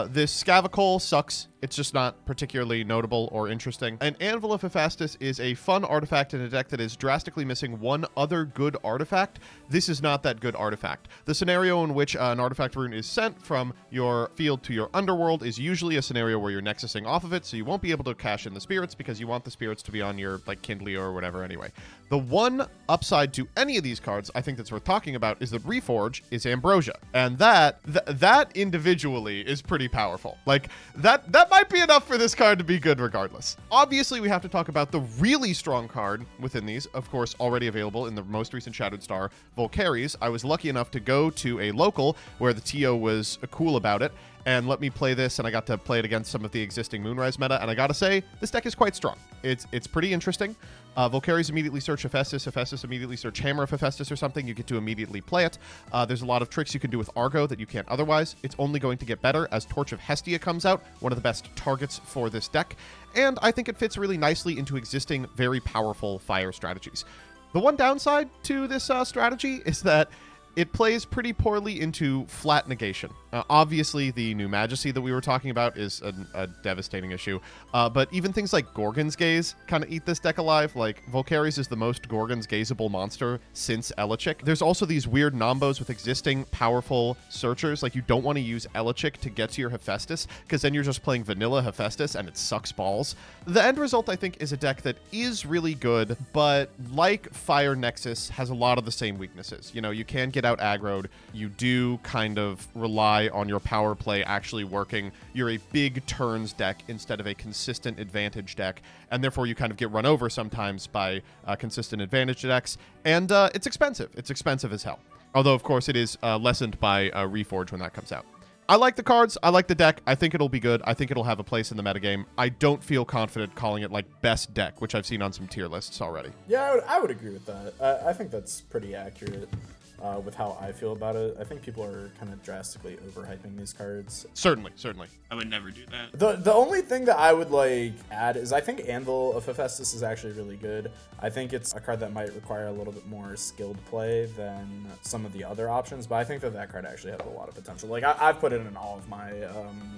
This Scavacole sucks. It's just not particularly notable or interesting. An Anvil of Hephaestus is a fun artifact in a deck that is drastically missing one other good artifact. This is not that good artifact. The scenario in which an artifact rune is sent from your field to your underworld is usually a scenario where you're nexusing off of it, so you won't be able to cash in the spirits because you want the spirits to be on your like Kindley or whatever anyway. The one upside to any of these cards I think that's worth talking about is that Reforge is Ambrosia. And that individually is pretty powerful. Like that might be enough for this card to be good regardless. Obviously, we have to talk about the really strong card within these, of course, already available in the most recent Shattered Star, Volcaries. I was lucky enough to go to a local where the TO was cool about it and let me play this, and I got to play it against some of the existing Moonrise meta, and I gotta say, this deck is quite strong. It's pretty interesting. Volcaries immediately search Hephaestus. Hephaestus immediately search Hammer of Hephaestus or something. You get to immediately play it. There's a lot of tricks you can do with Argo that you can't otherwise. It's only going to get better as Torch of Hestia comes out, one of the best targets for this deck, and I think it fits really nicely into existing very powerful fire strategies. The one downside to this strategy is that it plays pretty poorly into flat negation. Obviously, the new Majesty that we were talking about is a devastating issue, but even things like Gorgon's Gaze kind of eat this deck alive. Like, Volcaries is the most Gorgon's Gazeable monster since Elechik. There's also these weird nombos with existing powerful searchers. Like, you don't want to use Elechik to get to your Hephaestus, because then you're just playing vanilla Hephaestus, and it sucks balls. The end result, I think, is a deck that is really good, but like Fire Nexus, has a lot of the same weaknesses. You know, you can get out aggroed. You do kind of rely on your power play actually working. You're a big turns deck instead of a consistent advantage deck, and therefore you kind of get run over sometimes by consistent advantage decks, and it's expensive. It's expensive as hell. Although, of course, it is lessened by Reforge when that comes out. I like the cards. I like the deck. I think it'll be good. I think it'll have a place in the metagame. I don't feel confident calling it like best deck, which I've seen on some tier lists already. Yeah, I would agree with that. I think that's pretty accurate. With how I feel about it, I think people are kind of drastically overhyping these cards. Certainly. I would never do that. The only thing that I would like add is I think Anvil of Hephaestus is actually really good. I think it's a card that might require a little bit more skilled play than some of the other options, but I think that card actually has a lot of potential. Like I've put it in all of my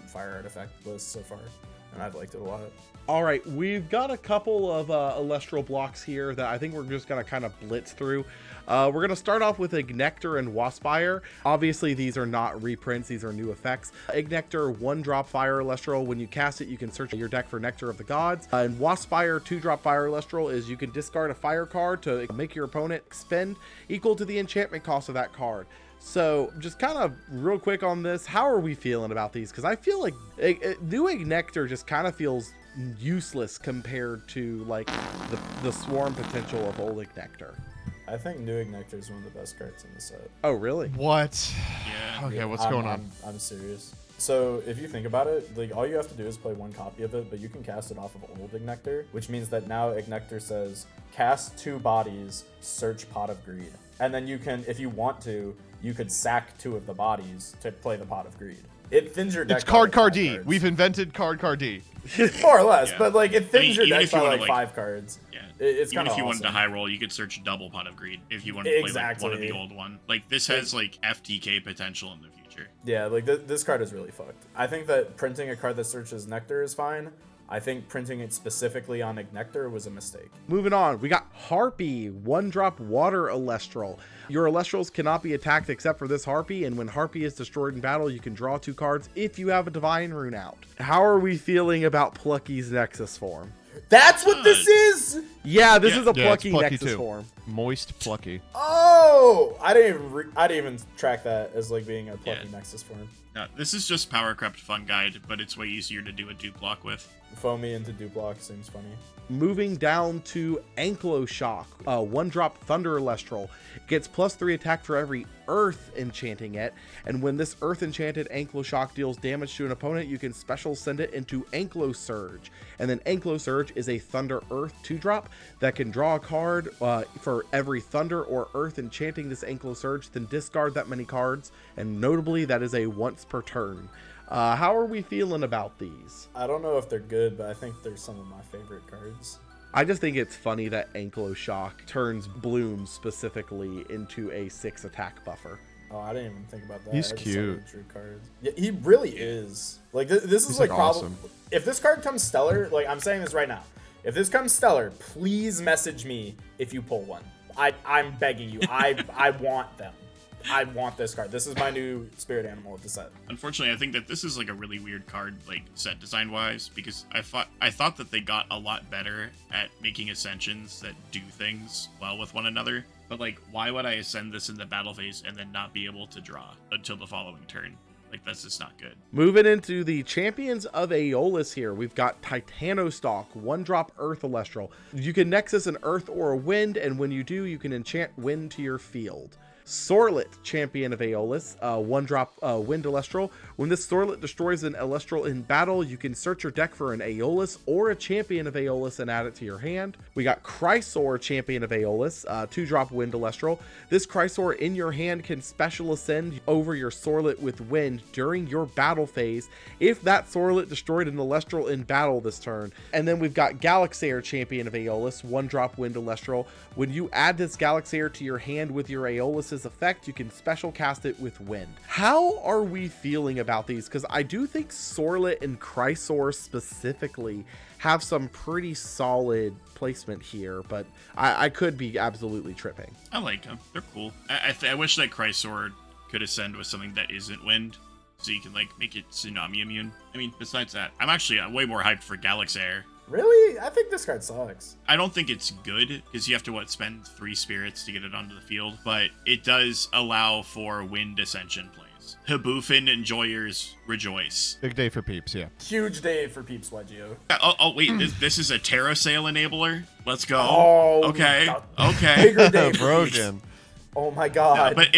fire artifact lists so far, and I've liked it a lot. All right, we've got a couple of elestral blocks here that I think we're just going to kind of blitz through. We're going to start off with Ignector and Waspire. Obviously, these are not reprints. These are new effects. Ignector, 1-drop Fire Elestral. When you cast it, you can search your deck for Nectar of the Gods. And Waspire, 2-drop Fire Elestral is you can discard a fire card to make your opponent expend equal to the enchantment cost of that card. So just kind of real quick on this, how are we feeling about these? Because I feel like new Ignector just kind of feels useless compared to like the swarm potential of old Ignector. I think New Ignector is one of the best cards in the set. Oh, really? What? Yeah. Okay, what's going on? I'm serious. So if you think about it, like all you have to do is play one copy of it, but you can cast it off of old Ignector, which means that now Ignector says cast 2 bodies, search Pot of Greed. And then you can, if you want to, you could sack 2 of the bodies to play the Pot of Greed. It thins your deck. It's card by like D. 5 cards. We've invented card D. More or less, Yeah. but like it thins your Even deck if you by wanna, like like- 5 cards. Yeah. It's Even kind of if you awesome. wanted to high roll, you could search double Pot of Greed if you wanted to play like one of the Exactly. old one. Like this has like FTK potential in the future. Yeah, like this card is really fucked. I think that printing a card that searches Nectar is fine. I think printing it specifically on Ignector was a mistake. Moving on, we got Harpy, 1-drop Water Elestral. Your Elestrals cannot be attacked except for this Harpy, and when Harpy is destroyed in battle, you can draw 2 cards if you have a Divine Rune out. How are we feeling about Plucky's Nexus form? That's what this is! Yeah, this Yeah. is a Yeah, it's Plucky Plucky Nexus too. form. Moist Plucky. Oh! I didn't even track that as like being a Plucky Yeah. Nexus form. No, this is just Power Crept Fun Guide, but it's way easier to do a dupe block with. Foamy into Duplock seems funny. Moving down to Ankyloshock, 1-drop Thunder Elestral. It gets +3 attack for every Earth enchanting it, and when this Earth enchanted Ankyloshock deals damage to an opponent, you can special send it into Ankylosurge. And then Ankylosurge is a Thunder Earth 2-drop that can draw a card for every Thunder or Earth enchanting this Ankylosurge, then discard that many cards, and notably that is a once per turn. How are we feeling about these? I don't know if they're good, but I think they're some of my favorite cards. I just think it's funny that Shock turns Bloom specifically into a 6 attack buffer. Oh, I didn't even think about that. He's I just saw cute. the true cards. Yeah, he really is. Like, this is He's, like like, probably. awesome. If this card comes stellar, like, I'm saying this right now. If this comes stellar, please message me if you pull one. I'm begging you. I want them. I want this card. This is my new spirit animal of the set. Unfortunately, I think that this is like a really weird card, like set design wise, because I thought that they got a lot better at making ascensions that do things well with one another. But like, why would I ascend this in the battle phase and then not be able to draw until the following turn? Like, that's just not good. Moving into the champions of Aeolus here, we've got Titanostalk, 1-drop Earth Elestral. You can Nexus an Earth or a Wind, and when you do, you can enchant Wind to your field. Sorlet, champion of Aeolus, 1-drop Wind Elestral. When this Sorlet destroys an Elestral in battle, you can search your deck for an Aeolus or a champion of Aeolus and add it to your hand. We got Chrysor, champion of Aeolus, 2-drop Wind Elestral. This Chrysor in your hand can special ascend over your Sorlet with Wind during your battle phase if that Sorlet destroyed an Elestral in battle this turn. And then we've got Galaxair, champion of Aeolus, 1-drop Wind Elestral. When you add this Galaxair to your hand with your Aeolus' effect, you can special cast it with Wind. How are we feeling about these? Because I do think Sorlet and Chrysor specifically have some pretty solid placement here, but I could be absolutely tripping. I like them. They're cool. I wish that Chrysor could ascend with something that isn't Wind, so you can like make it Tsunami immune. I mean, besides that, I'm actually way more hyped for Galaxair. Really? I think this card sucks. I don't think it's good because you have to spend 3 spirits to get it onto the field, but it does allow for Wind Ascension plays. Habufin enjoyers rejoice. Big day for peeps, yeah. Huge day for Peeps Wedgio. Oh wait, this is a Terrasail enabler? Let's go. Oh, okay. God. Okay. Bigger day for Peeps. Broken. Oh my god. But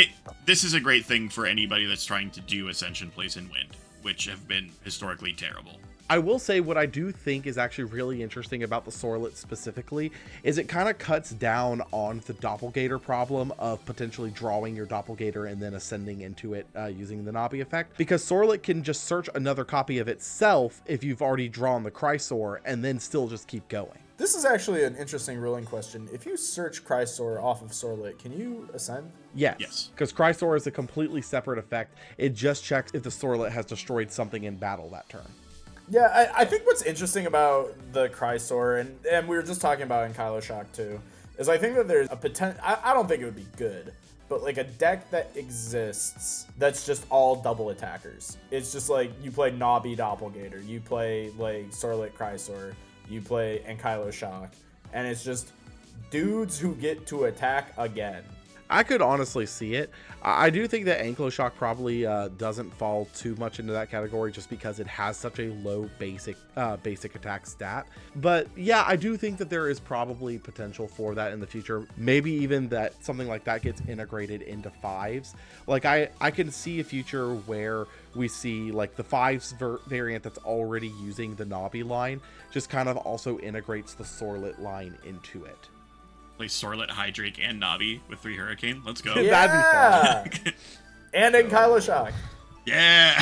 this is a great thing for anybody that's trying to do Ascension plays in Wind, which have been historically terrible. I will say what I do think is actually really interesting about the Sorlet specifically is it kind of cuts down on the Doppelganger problem of potentially drawing your Doppelganger and then ascending into it using the Nabi effect, because Sorlet can just search another copy of itself if you've already drawn the Chrysor and then still just keep going. This is actually an interesting ruling question. If you search Chrysor off of Sorlet, can you ascend? Yes. Because Chrysor is a completely separate effect. It just checks if the Sorlet has destroyed something in battle that turn. Yeah, I think what's interesting about the Chrysor, and we were just talking about in Kylo Shock too, is I think that there's a potential. I don't think it would be good, but like a deck that exists that's just all double attackers. It's just like you play Nabi Doppelganger, you play like Sorlet Chrysor, you play Kylo Shock, and it's just dudes who get to attack again. I could honestly see it. I do think that Shock probably doesn't fall too much into that category just because it has such a low basic attack stat. But yeah, I do think that there is probably potential for that in the future. Maybe even that something like that gets integrated into 5s. Like I can see a future where we see like the 5s variant that's already using the Nabi line just kind of also integrates the Sorlet line into it. Play Sorlet, Hydrake, and Nabi with 3 Hurricane. Let's go. Yeah. That'd be fun. And in Kylo Shock. Yeah.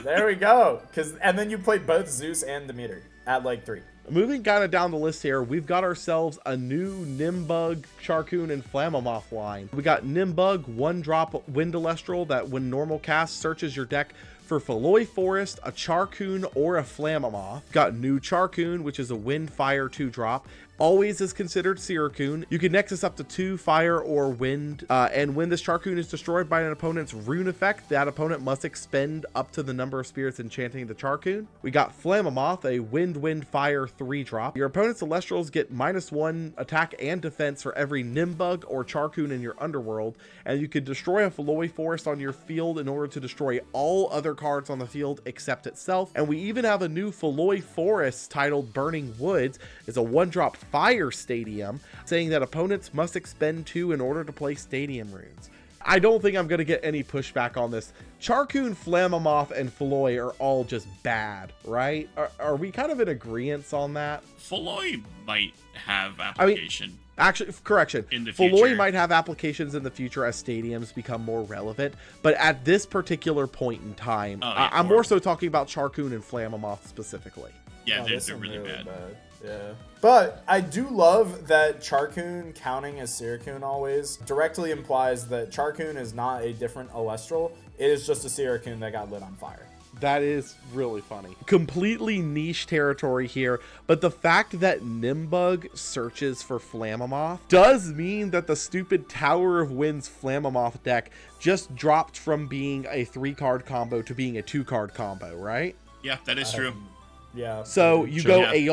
There we go. And then you play both Zeus and Demeter at like 3. Moving kind of down the list here, we've got ourselves a new Nimbug, Charcoon, and Flammomoth line. We got Nimbug, 1-drop Wind Elestral that when normal cast searches your deck for Feloy Forest, a Charcoon, or a Flammomoth. Got new Charcoon, which is a Wind Fire 2-drop. Always is considered Siracoon. You can Nexus up to 2 fire or wind, and when this Charcoon is destroyed by an opponent's rune effect, that opponent must expend up to the number of spirits enchanting the Charcoon. We got Flammomoth, a wind fire 3-drop. Your opponent's Celestrals get -1 attack and defense for every Nimbug or Charcoon in your underworld, and you can destroy a Feloy Forest on your field in order to destroy all other cards on the field except itself. And we even have a new Feloy Forest titled Burning Woods. It's a 1-drop Fire Stadium, saying that opponents must expend 2 in order to play Stadium runes. I don't think I'm going to get any pushback on this. Charcoon, Flammomoth, and Feloy are all just bad, right? Are we kind of in agreement on that? Feloy might have application. Actually, correction. In the future. Feloy might have applications in the future as stadiums become more relevant, but at this particular point in time, I'm more so talking about Charcoon and Flammomoth specifically. Yeah, Oh, they're really bad. Yeah. But I do love that Charcoon counting as Syracune always directly implies that Charcoon is not a different Elestral. It is just a Syracune that got lit on fire. That is really funny. Completely niche territory here, but the fact that Nimbug searches for Flammoth does mean that the stupid Tower of Winds Flammoth deck just dropped from being a 3-card combo to being a 2-card combo, right? Yeah, that is true. Yeah. So you Sure, go yeah.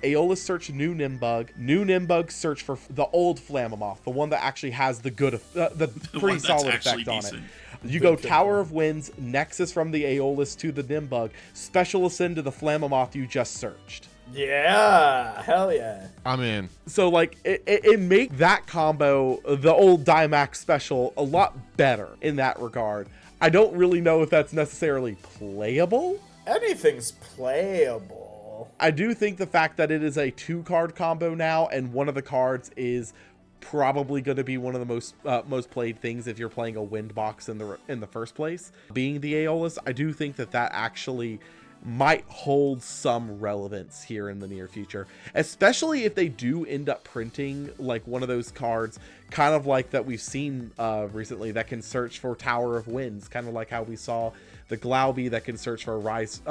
Aeolus search new Nimbug search for the old Flammoth, the one that actually has the good, the one pretty that's solid actually effect on it. decent. You go Tower of Winds, Nexus from the Aeolus to the Nimbug, Special Ascend to the Flammoth you just searched. Yeah. Hell yeah. I'm in. So like it make that combo, the old Dimax special, a lot better in that regard. I don't really know if that's necessarily playable. Anything's playable. I do think the fact that it is a 2-card combo now, and one of the cards is probably going to be one of the most played things if you're playing a wind box in the first place, being the Aeolus. I do think that actually might hold some relevance here in the near future, especially if they do end up printing like one of those cards, kind of like that we've seen recently, that can search for Tower of Winds, kind of like how we saw the Glauby that can search for Rise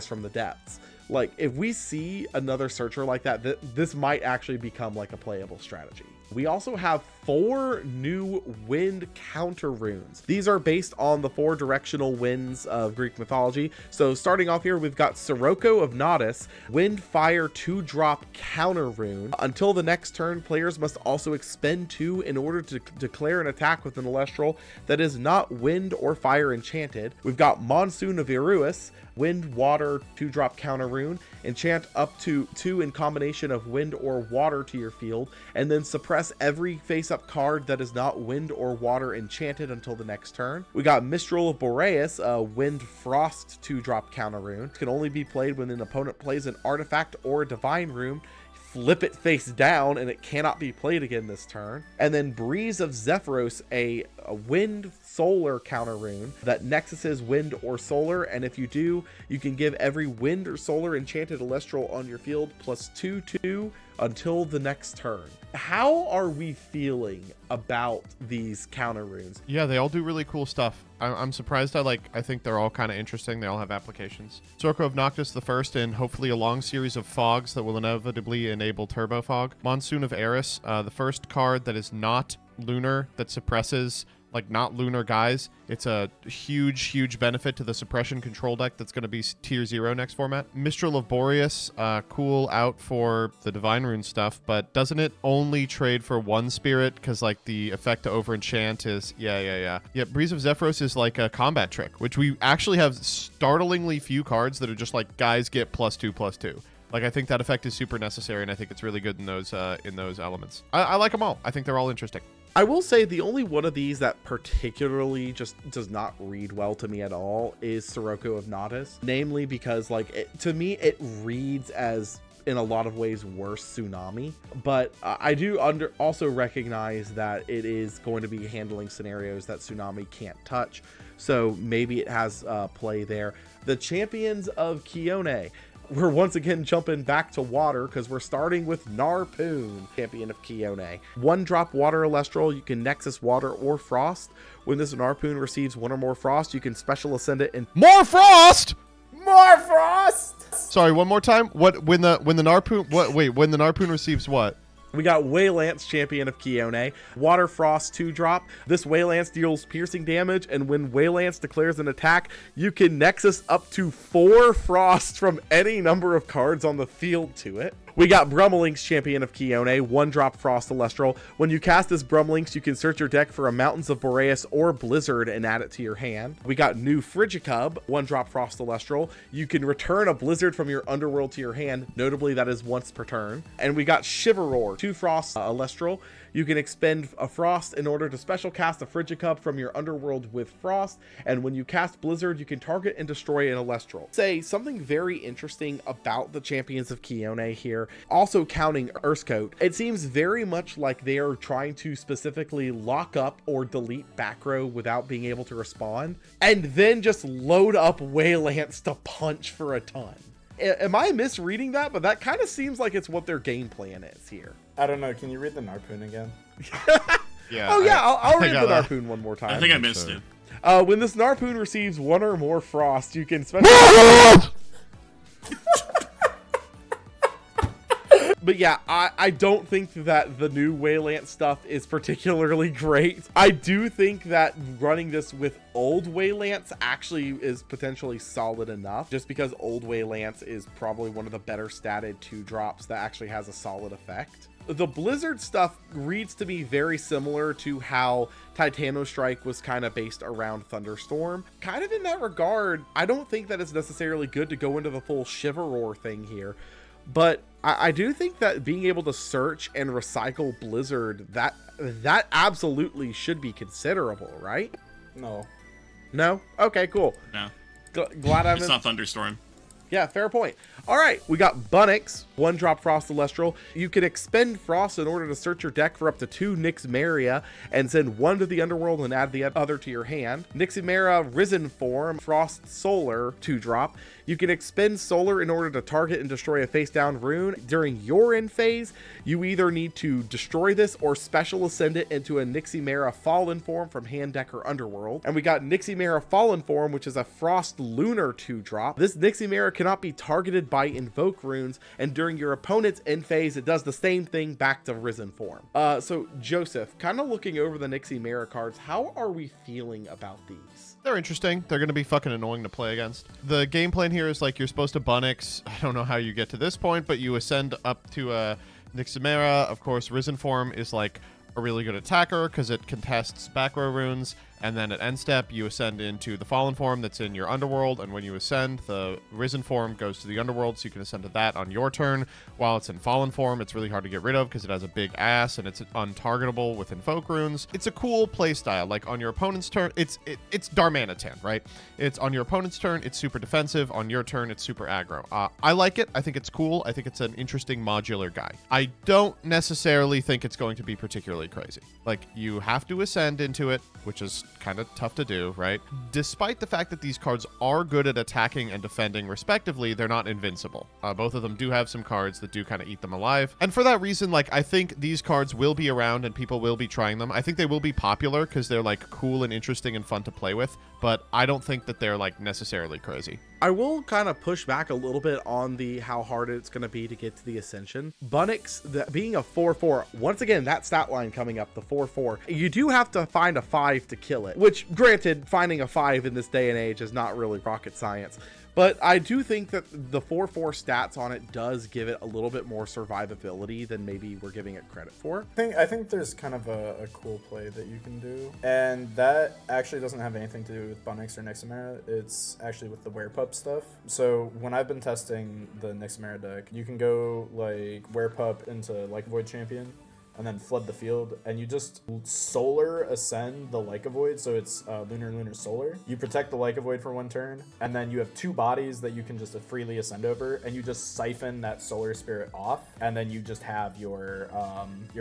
from the Depths. Like, if we see another searcher like that, this might actually become like a playable strategy. We also have 4 new wind counter runes. These are based on the 4 directional winds of Greek mythology. So starting off here, we've got Sirocco of Nodus, wind fire 2-drop counter rune. Until the next turn, players must also expend 2 in order to declare an attack with an elestral that is not wind or fire enchanted. We've got Monsoon of Iruis, wind water 2-drop counter rune, enchant up to 2 in combination of wind or water to your field, and then suppress every face-up card that is not wind or water enchanted until the next turn. We got Mistral of Boreas, a wind frost 2-drop counter rune. It can only be played when an opponent plays an artifact or a divine rune. Flip it face down and it cannot be played again this turn. And then Breeze of Zephyros, a wind solar counter rune that nexuses wind or solar, and if you do, you can give every wind or solar enchanted elestral on your field plus 2/2 until the next turn. How are we feeling about these counter runes? Yeah, they all do really cool stuff. I'm surprised. I think they're all kind of interesting. They all have applications. Sirocco of Noctis the first, and hopefully a long series of fogs that will inevitably enable Turbo Fog. Monsoon of Eris, the first card that is not lunar, that suppresses not lunar guys. It's a huge benefit to the suppression control deck that's going to be tier 0 next format. Mistral of Boreas, cool out for the divine rune stuff, but doesn't it only trade for 1 spirit because the effect to over enchant is yeah. Breeze of Zephyros is like a combat trick, which we actually have startlingly few cards that are just guys get +2/+2. I think that effect is super necessary, and I think it's really good in those elements. I like them all. I think they're all interesting. I will say the only one of these that particularly just does not read well to me at all is Sirocco of Nodus, namely because to me it reads as in a lot of ways worse Tsunami, but I do also recognize that it is going to be handling scenarios that Tsunami can't touch, so maybe it has play there. The Champions of Khione. We're once again jumping back to water because we're starting with Narpoon, Champion of Khione. 1-drop water elestral, you can nexus water or frost. When this Narpoon receives 1 or more frost, you can special ascend it and More frost! More frost! Sorry, one more time. What when the Narpoon when the Narpoon receives what? we got Waylance, Champion of Khione. Water Frost 2-drop. This Waylance deals piercing damage, and when Waylance declares an attack, you can nexus up to 4 frost from any number of cards on the field to it. We got Brummelinx, Champion of Khione, 1-drop Frost Elestral. When you cast this Brummelinx, you can search your deck for a Mountains of Boreas or Blizzard and add it to your hand. We got new Frigicub, 1-drop Frost Elestral. You can return a Blizzard from your Underworld to your hand. Notably, that is once per turn. And we got Shiverroar, 2 Frost Elestral. You can expend a Frost in order to special cast a Frigicub from your Underworld with Frost, and when you cast Blizzard, you can target and destroy an Elestral. Say something very interesting about the Champions of Khione here, also counting Urskote. It seems very much like they are trying to specifically lock up or delete back row without being able to respond, and then just load up Waylance to punch for a ton. Am I misreading that? But that kind of seems like it's what their game plan is here. I don't know. Can you read the Narpoon again? Yeah. Oh yeah, I'll read the that. Narpoon one more time. I think I missed it. When this Narpoon receives one or more frost, you can special. But yeah, I don't think that the new Wayland stuff is particularly great. I do think that running this with old Waylance actually is potentially solid enough, just because old Waylance is probably one of the better statted 2-drops that actually has a solid effect. The Blizzard stuff reads to me very similar to how Titano Strike was kind of based around Thunderstorm. Kind of in that regard, I don't think that it's necessarily good to go into the full Shiver thing here. But I do think that being able to search and recycle Blizzard, that absolutely should be considerable, right? No. No? Okay, cool. No. Glad I'm It's not Thunderstorm. Yeah, fair point. All right, we got Bunnix, 1-drop Frost Elestral. You can expend Frost in order to search your deck for up to 2 Nixamera and send 1 to the Underworld and add the other to your hand. Nixamera Risen Form, Frost Solar, 2-drop. You can expend Solar in order to target and destroy a face-down rune. During your end phase, you either need to destroy this or special ascend it into a Nixamera Fallen Form from hand, deck, or Underworld. And we got Nixamera Fallen Form, which is a Frost Lunar 2-drop. This Nixamera cannot be targeted by invoke runes, and during your opponent's end phase, it does the same thing back to Risen Form. So Joseph, kind of looking over the Nixamera cards, how are we feeling about these? They're interesting. They're going to be fucking annoying to play against. The game plan here is like you're supposed to Bunnix. I don't know how you get to this point, but you ascend up to a Nixamera. Of course, Risen Form is like a really good attacker because it contests back row runes. And then at end step, you ascend into the Fallen Form that's in your Underworld. And when you ascend, the Risen Form goes to the Underworld, so you can ascend to that on your turn. While it's in Fallen Form, it's really hard to get rid of because it has a big ass and it's untargetable with Invoke runes. It's a cool playstyle. Like on your opponent's turn, it's Darmanitan, right? It's on your opponent's turn, it's super defensive. On your turn, it's super aggro. I like it. I think it's cool. I think it's an interesting modular guy. I don't necessarily think it's going to be particularly crazy. Like, you have to ascend into it, which is kind of tough to do, right? Despite the fact that these cards are good at attacking and defending respectively, they're not invincible. Both of them do have some cards that do kind of eat them alive. And for that reason, like, I think these cards will be around and people will be trying them. I think they will be popular because they're like cool and interesting and fun to play with, but I don't think that they're like necessarily crazy. I will kind of push back a little bit on the how hard it's going to be to get to the Ascension. Bunnix, being a 4/4, once again, that stat line coming up, the 4/4, you do have to find a 5 to kill it, which granted, finding a 5 in this day and age is not really rocket science. But I do think that the 4/4 stats on it does give it a little bit more survivability than maybe we're giving it credit for. I think there's kind of a cool play that you can do, and that actually doesn't have anything to do with Bunnix or Nixamera. It's actually with the Werepup stuff. So when I've been testing the Nixamera deck, you can go like Werepup into like Void Champion, and then flood the field, and you just solar ascend the Lyca Void, so it's lunar solar. You protect the Lyca Void for 1 turn, and then you have 2 bodies that you can just freely ascend over, and you just siphon that solar spirit off, and then you just have your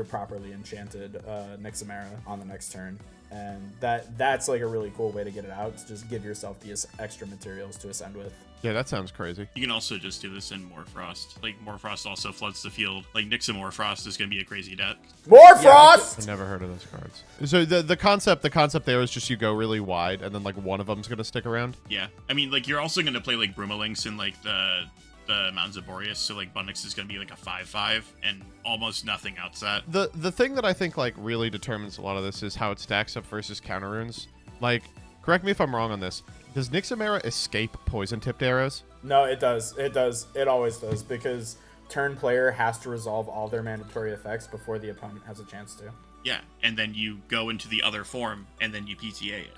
properly enchanted Nixamera on the next turn. And that's like a really cool way to get it out, to just give yourself these extra materials to ascend with. Yeah, that sounds crazy. You can also just do this in Morfrost. Like, Morfrost also floods the field. Like, Nixamorfrost is going to be a crazy deck. Morfrost! I've never heard of those cards. So the concept there is just you go really wide, and then like one of them's going to stick around? Yeah. I mean, like, you're also going to play, like, Brumalinks in, like, the Mountains of Boreas, so, like, Bunnix is going to be, like, a 5/5, and almost nothing outside. The thing that I think, like, really determines a lot of this is how it stacks up versus counter runes. Like, correct me if I'm wrong on this. Does Nixamera escape poison-tipped arrows? No, it does. It does. It always does, because turn player has to resolve all their mandatory effects before the opponent has a chance to. Yeah, and then you go into the other form, and then you PTA it.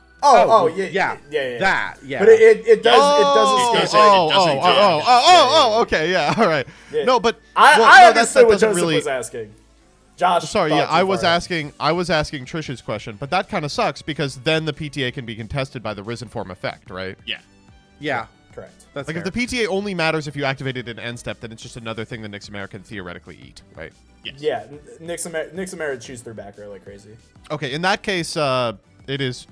Yeah. That, yeah. But it does escape. Okay, yeah, all right. Yeah. No, but I understood what doesn't Joseph really was asking. Josh, sorry, yeah, thought I too was far. asking Trish's question, but that kind of sucks because then the PTA can be contested by the Risen Form effect, right? Yeah. Yeah. Correct. That's Like, fair. if the PTA only matters if you activate it in end step, then it's just another thing that Nixamera can theoretically eat, right? Yes. Yeah, Nixamera chews through back row like crazy. Okay, in that case, it is,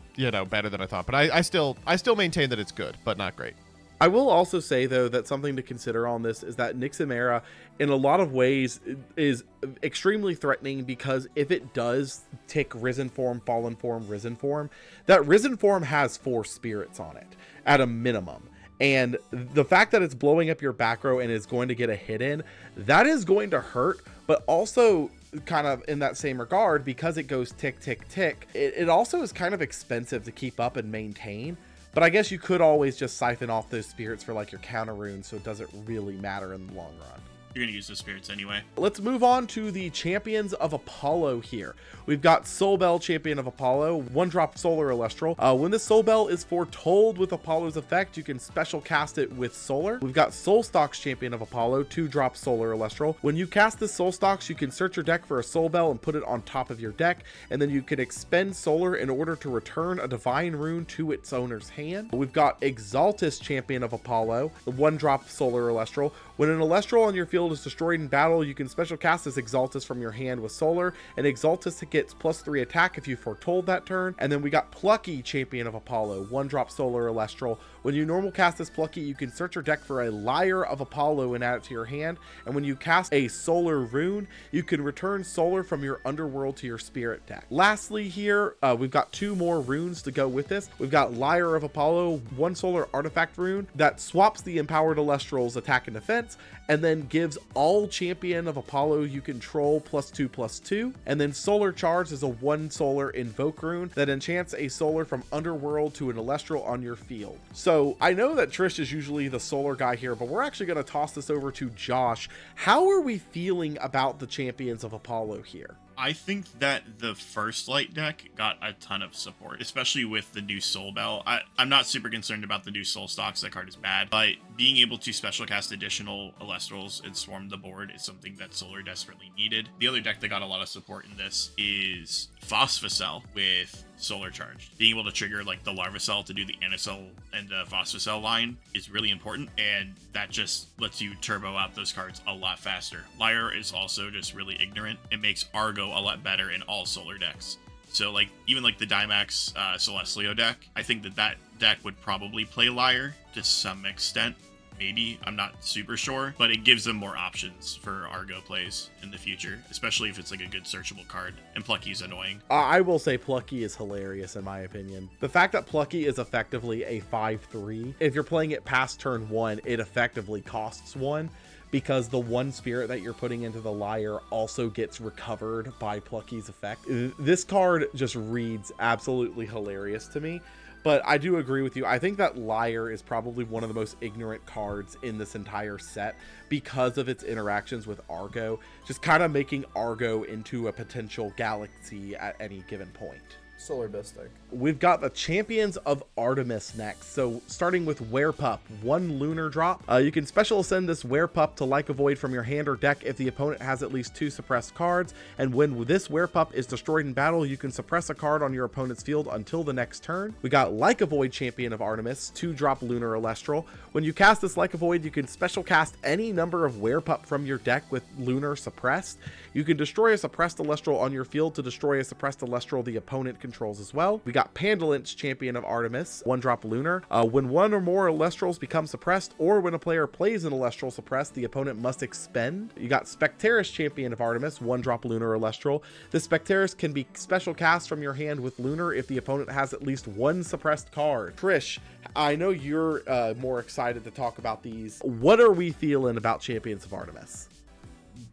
better than I thought, but I still maintain that it's good, but not great. I will also say, though, that something to consider on this is that Nixamera, in a lot of ways, is extremely threatening, because if it does tick Risen Form, Fallen Form, Risen Form, that Risen Form has 4 spirits on it, at a minimum. And the fact that it's blowing up your back row and is going to get a hit in, that is going to hurt, but also kind of in that same regard, because it goes tick, tick, tick, it also is kind of expensive to keep up and maintain. But I guess you could always just siphon off those spirits for like your counter runes, so it doesn't really matter in the long run. You're going to use the spirits anyway. Let's move on to the Champions of Apollo here. We've got Soul Bell, Champion of Apollo, 1-drop Solar Elestral. When the Soul Bell is foretold with Apollo's effect, you can special cast it with Solar. We've got Soul Stalks, Champion of Apollo, 2-drop Solar Elestral. When you cast this Soul Stalks, you can search your deck for a Soul Bell and put it on top of your deck, and then you can expend Solar in order to return a Divine Rune to its owner's hand. We've got Exaltus, Champion of Apollo, the 1-drop Solar Elestral. When an Elestral on your field is destroyed in battle, you can special cast this Exaltus from your hand with Solar, and Exaltus gets +3 attack if you foretold that turn. And then we got Plucky, Champion of Apollo, 1-drop Solar Elestral. When you normal cast this Plucky, you can search your deck for a Lyre of Apollo and add it to your hand, and when you cast a Solar Rune, you can return Solar from your Underworld to your Spirit deck. Lastly here, we've got 2 more runes to go with this. We've got Lyre of Apollo, 1 Solar Artifact rune that swaps the Empowered Elestral's attack and defense, and then gives all Champion of Apollo you control +2/+2. And then Solar Charge is a 1 Solar Invoke rune that enchants a Solar from Underworld to an Elestral on your field. So I know that Trish is usually the Solar guy here, but we're actually going to toss this over to Josh. How are we feeling about the Champions of Apollo here? I think that the first light deck got a ton of support, especially with the new Soul Bell. I'm not super concerned about the new Soul Stocks. That card is bad, but being able to special cast additional Elestrals and swarm the board is something that Solar desperately needed. The other deck that got a lot of support in this is Phosphocell with Solar Charge. Being able to trigger like the Larvacell to do the Anisel and the Phosphocell line is really important, and that just lets you turbo out those cards a lot faster. Lyre is also just really ignorant. It makes Argo a lot better in all Solar decks. So like even like the Dimax Celestlio deck, I think that deck would probably play Lyre to some extent. Maybe, I'm not super sure, but it gives them more options for Argo plays in the future, especially if it's like a good searchable card, and Plucky's annoying. I will say Plucky is hilarious in my opinion. The fact that Plucky is effectively a 5/3, if you're playing it past turn 1, it effectively costs 1, because the 1 spirit that you're putting into the Lyre also gets recovered by Plucky's effect. This card just reads absolutely hilarious to me. But I do agree with you. I think that Lyre is probably one of the most ignorant cards in this entire set because of its interactions with Argo, just kind of making Argo into a potential galaxy at any given point. Solar Bistic. We've got the Champions of Artemis next. So starting with Werepup, 1 lunar drop. You can special ascend this Werepup to Like a Void from your hand or deck if the opponent has at least 2 suppressed cards. And when this Werepup is destroyed in battle, you can suppress a card on your opponent's field until the next turn. We got Like a Void, Champion of Artemis, 2-drop lunar Elestral. When you cast this Like a Void, you can special cast any number of Werepup from your deck with lunar suppressed. You can destroy a suppressed Elestral on your field to destroy a suppressed Elestral the opponent controls as well. We got Pandalence, Champion of Artemis, 1-drop lunar. When 1 or more Elestrals become suppressed, or when a player plays an Elestral suppressed, the opponent must expend. You got Specteris, Champion of Artemis, 1-drop lunar Elestral. This Specteris can be special cast from your hand with lunar if the opponent has at least 1 suppressed card. Trish, I know you're more excited to talk about these. What are we feeling about Champions of Artemis?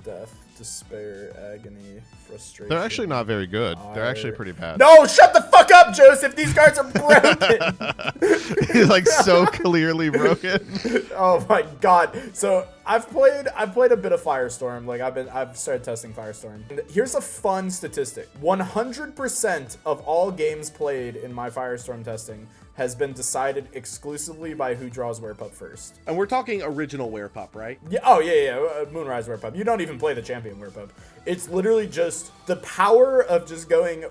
Death, despair, agony, frustration. They're actually not very good. They're actually pretty bad. No, shut the fuck up, Joseph. These cards are broken. He's like so clearly broken. Oh my god. So I've played a bit of Firestorm. Like I've started testing Firestorm. And here's a fun statistic. 100% of all games played in my Firestorm testing has been decided exclusively by who draws Werepup first. And we're talking original Werepup, right? Yeah. Oh yeah. Moonrise Werepup. You don't even play the champion Werepup. It's literally just the power of just going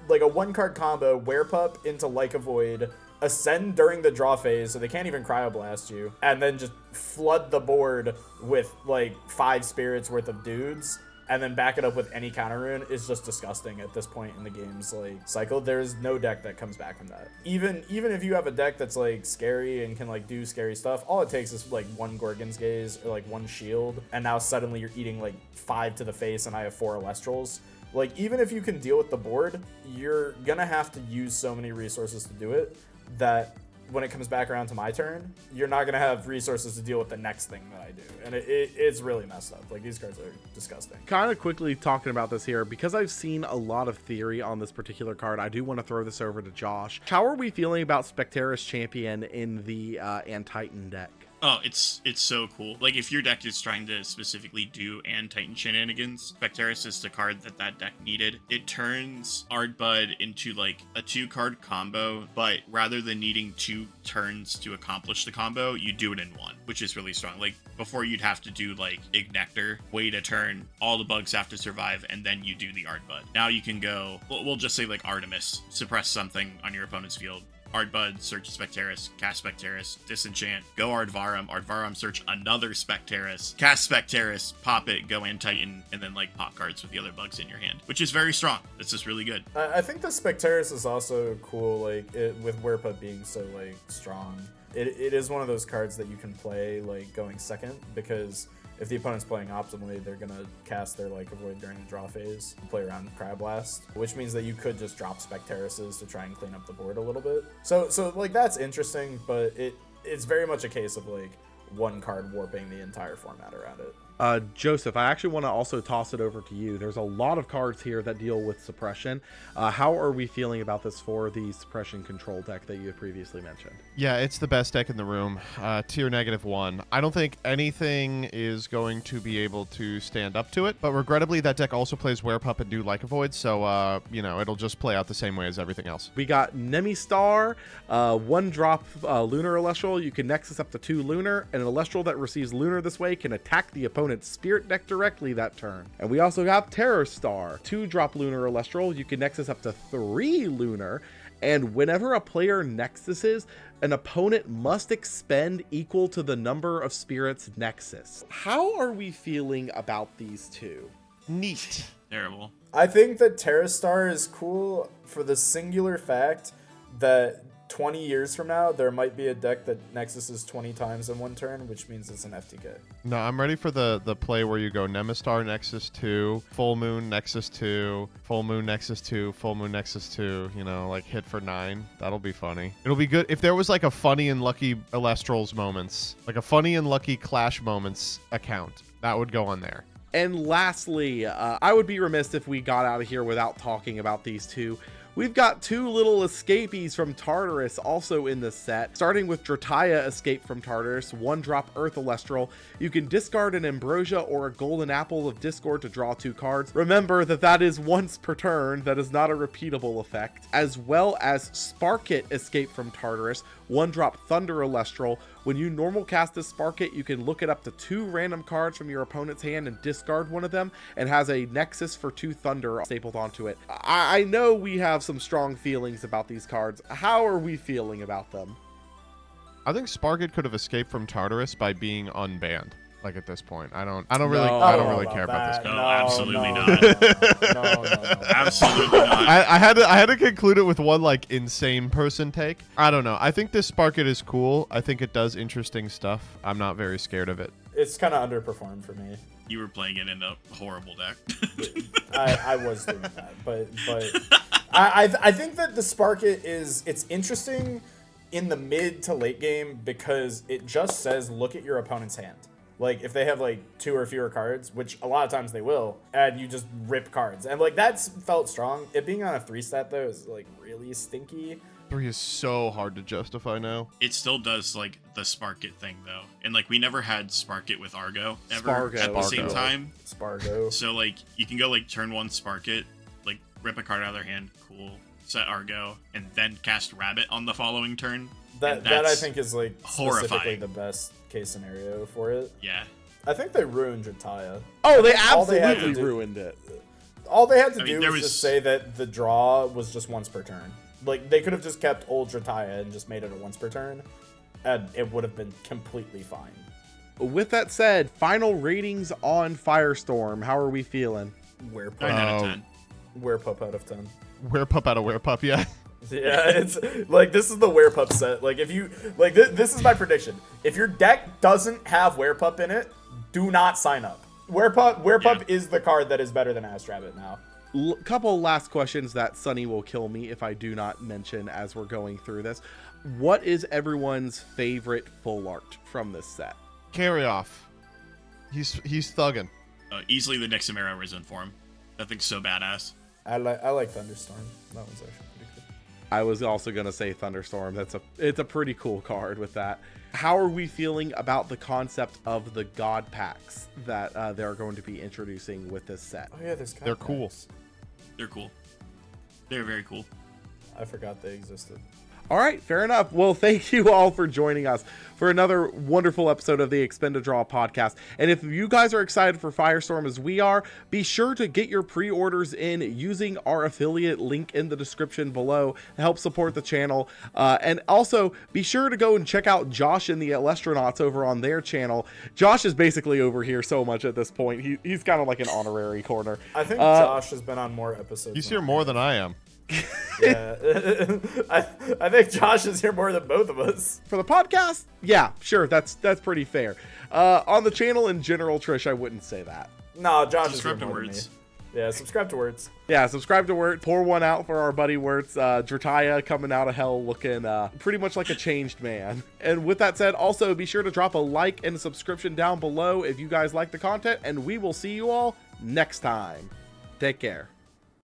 like a 1-card combo Werepup into Like a Void, ascend during the draw phase so they can't even cryoblast you, and then just flood the board with like 5 spirits worth of dudes, and then back it up with any counter rune is just disgusting at this point in the game's like cycle. There's no deck that comes back from that. Even if you have a deck that's like scary and can like do scary stuff, all it takes is like one Gorgon's Gaze or like one shield, and now suddenly you're eating like 5 to the face and I have 4 Elestrals. Like, even if you can deal with the board, you're gonna have to use so many resources to do it that when it comes back around to my turn, you're not gonna have resources to deal with the next thing that I do. And it's really messed up. Like, these cards are disgusting. Kind of quickly talking about this here, because I've seen a lot of theory on this particular card, I do want to throw this over to Josh. How are we feeling about Specterus Champion in the Antitan deck? Oh, it's so cool. Like, if your deck is trying to specifically do Titan shenanigans, Specterus is the card that deck needed. It turns Ardbud into, like, a 2-card combo, but rather than needing 2 turns to accomplish the combo, you do it in 1, which is really strong. Like, before you'd have to do, like, Ignector, wait a turn, all the bugs have to survive, and then you do the Ardbud. Now you can go, we'll just say, like, Artemis, suppress something on your opponent's field. Ardbud, search Specterus, cast Specterus, disenchant, go Ardvarum, search another Specterus, cast Specterus, pop it, go Titan, and then like pop cards with the other bugs in your hand, which is very strong. This is really good. I think the Specterus is also cool, like, with Werpa being so, like, strong. It is one of those cards that you can play, like, going second, because if the opponent's playing optimally, they're gonna cast their like avoid during the draw phase and play around Crab Blast, which means that you could just drop Specteruses to try and clean up the board a little bit. So like, that's interesting, but it's very much a case of like one card warping the entire format around it. Joseph, I actually want to also toss it over to you. There's a lot of cards here that deal with suppression. How are we feeling about this for the suppression control deck that you had previously mentioned? Yeah, it's the best deck in the room. Tier -1. I don't think anything is going to be able to stand up to it, but regrettably, that deck also plays Werepup and do Like a Void, so, it'll just play out the same way as everything else. We got Nemistar, 1-drop Lunar Elestral. You can Nexus up to 2 Lunar, and an Elestral that receives Lunar this way can attack the opponent's spirit deck directly that turn. And we also have Terror Star, 2-drop Lunar Elestral. You can Nexus up to 3 Lunar, and whenever a player nexuses, an opponent must expend equal to the number of spirits Nexus. How are we feeling about these two? Neat. Terrible. I think that Terra Star is cool for the singular fact that 20 years from now, there might be a deck that nexuses 20 times in one turn, which means it's an FTK. No, I'm ready for the play where you go Nemistar Nexus 2, Full Moon Nexus 2, Full Moon Nexus 2, Full Moon Nexus 2, like hit for 9. That'll be funny. It'll be good if there was like a funny and lucky Elestrals moments, like a funny and lucky Clash moments account. That would go on there. And lastly, I would be remiss if we got out of here without talking about these two. We've got 2 little escapees from Tartarus also in this set, starting with Drataya Escape from Tartarus, 1-drop Earth Elestral. You can discard an Ambrosia or a Golden Apple of Discord to draw 2 cards. Remember that is once per turn, that is not a repeatable effect. As well as Sparkit Escape from Tartarus, 1-drop Thunder Elestral. When you normal cast this Sparkit, you can look it up to 2 random cards from your opponent's hand and discard one of them, and has a Nexus for 2 Thunder stapled onto it. I know we have some strong feelings about these cards. How are we feeling about them? I think Sparkit could have escaped from Tartarus by being unbanned. Like at this point, I don't No. really care about this. No, Card. absolutely not. No. Absolutely not. I had to conclude it with one like insane person take. I don't know. I think this Sparkit is cool. I think it does interesting stuff. I'm not very scared of it. It's kind of underperformed for me. You were playing it in a horrible deck. I was doing that, but I think that the Sparkit it's interesting in the mid to late game because it just says look at your opponent's hand. Like, if they have, like, 2 or fewer cards, which a lot of times they will, and you just rip cards. And, like, that's felt strong. It being on a 3-stat, though, is, like, really stinky. 3 is so hard to justify now. It still does, like, the Sparkit thing, though. And, like, we never had Sparkit with Argo ever at the same time. Spargo. So, like, you can go, like, turn 1 Sparkit, like, rip a card out of their hand, cool, set Argo, and then cast Rabbit on the following turn. That I think is, like, specifically horrifying. the best case scenario for it. Yeah. I think they ruined Drataya. Oh, they all they had to absolutely do- ruined it. All they had to do there was was- just say that the draw was just once per turn. Like, they could have just kept old Drataya and just made it a once per turn, and it would have been completely fine. with that said, final ratings on Firestorm. How are we feeling? Werepup. 9 out of 10. Werepup out of 10. Werepup out of Werepup, yeah. Yeah, it's like this is the Werepup set. Like if you like this is my prediction. If your deck doesn't have Werepup in it, do not sign up. Werepup is the card that is better than Astrabbit now. Couple last questions that Sunny will kill me if I do not mention as we're going through this. What is everyone's favorite full art from this set? Carry off. He's thugging. Easily the Nixamera Risen form. That thing's so badass. I like Thunderstorm. That one's actually pretty good. I was also going to say Thunderstorm. It's a pretty cool card with that. How are we feeling about the concept of the God Packs that they're going to be introducing with this set? Oh yeah, there's They're cool. They're cool. They're very cool. I forgot they existed. All right, fair enough. Well, thank you all for joining us for another wonderful episode of the Expend to Draw podcast. And if you guys are excited for Firestorm as we are, be sure to get your pre-orders in using our affiliate link in the description below to help support the channel. And also, be sure to go and check out Josh and the Elestronauts over on their channel. Josh is basically over here so much at this point. He's kind of like an honorary corner. I think Josh has been on more episodes. He's here more than I am. Yeah, I think Josh is here more than both of us. For the podcast, yeah, sure, that's pretty fair. On the channel in general, Trish, I wouldn't say that. No, Josh Subscribe is to here more than me. Words. Yeah, subscribe to Words. Yeah, subscribe to Wirt. Pour one out for our buddy Wirtz. Drataya coming out of hell looking pretty much like a changed man. And with that said, also be sure to drop a like and a subscription down below if you guys like the content, and we will see you all next time. Take care.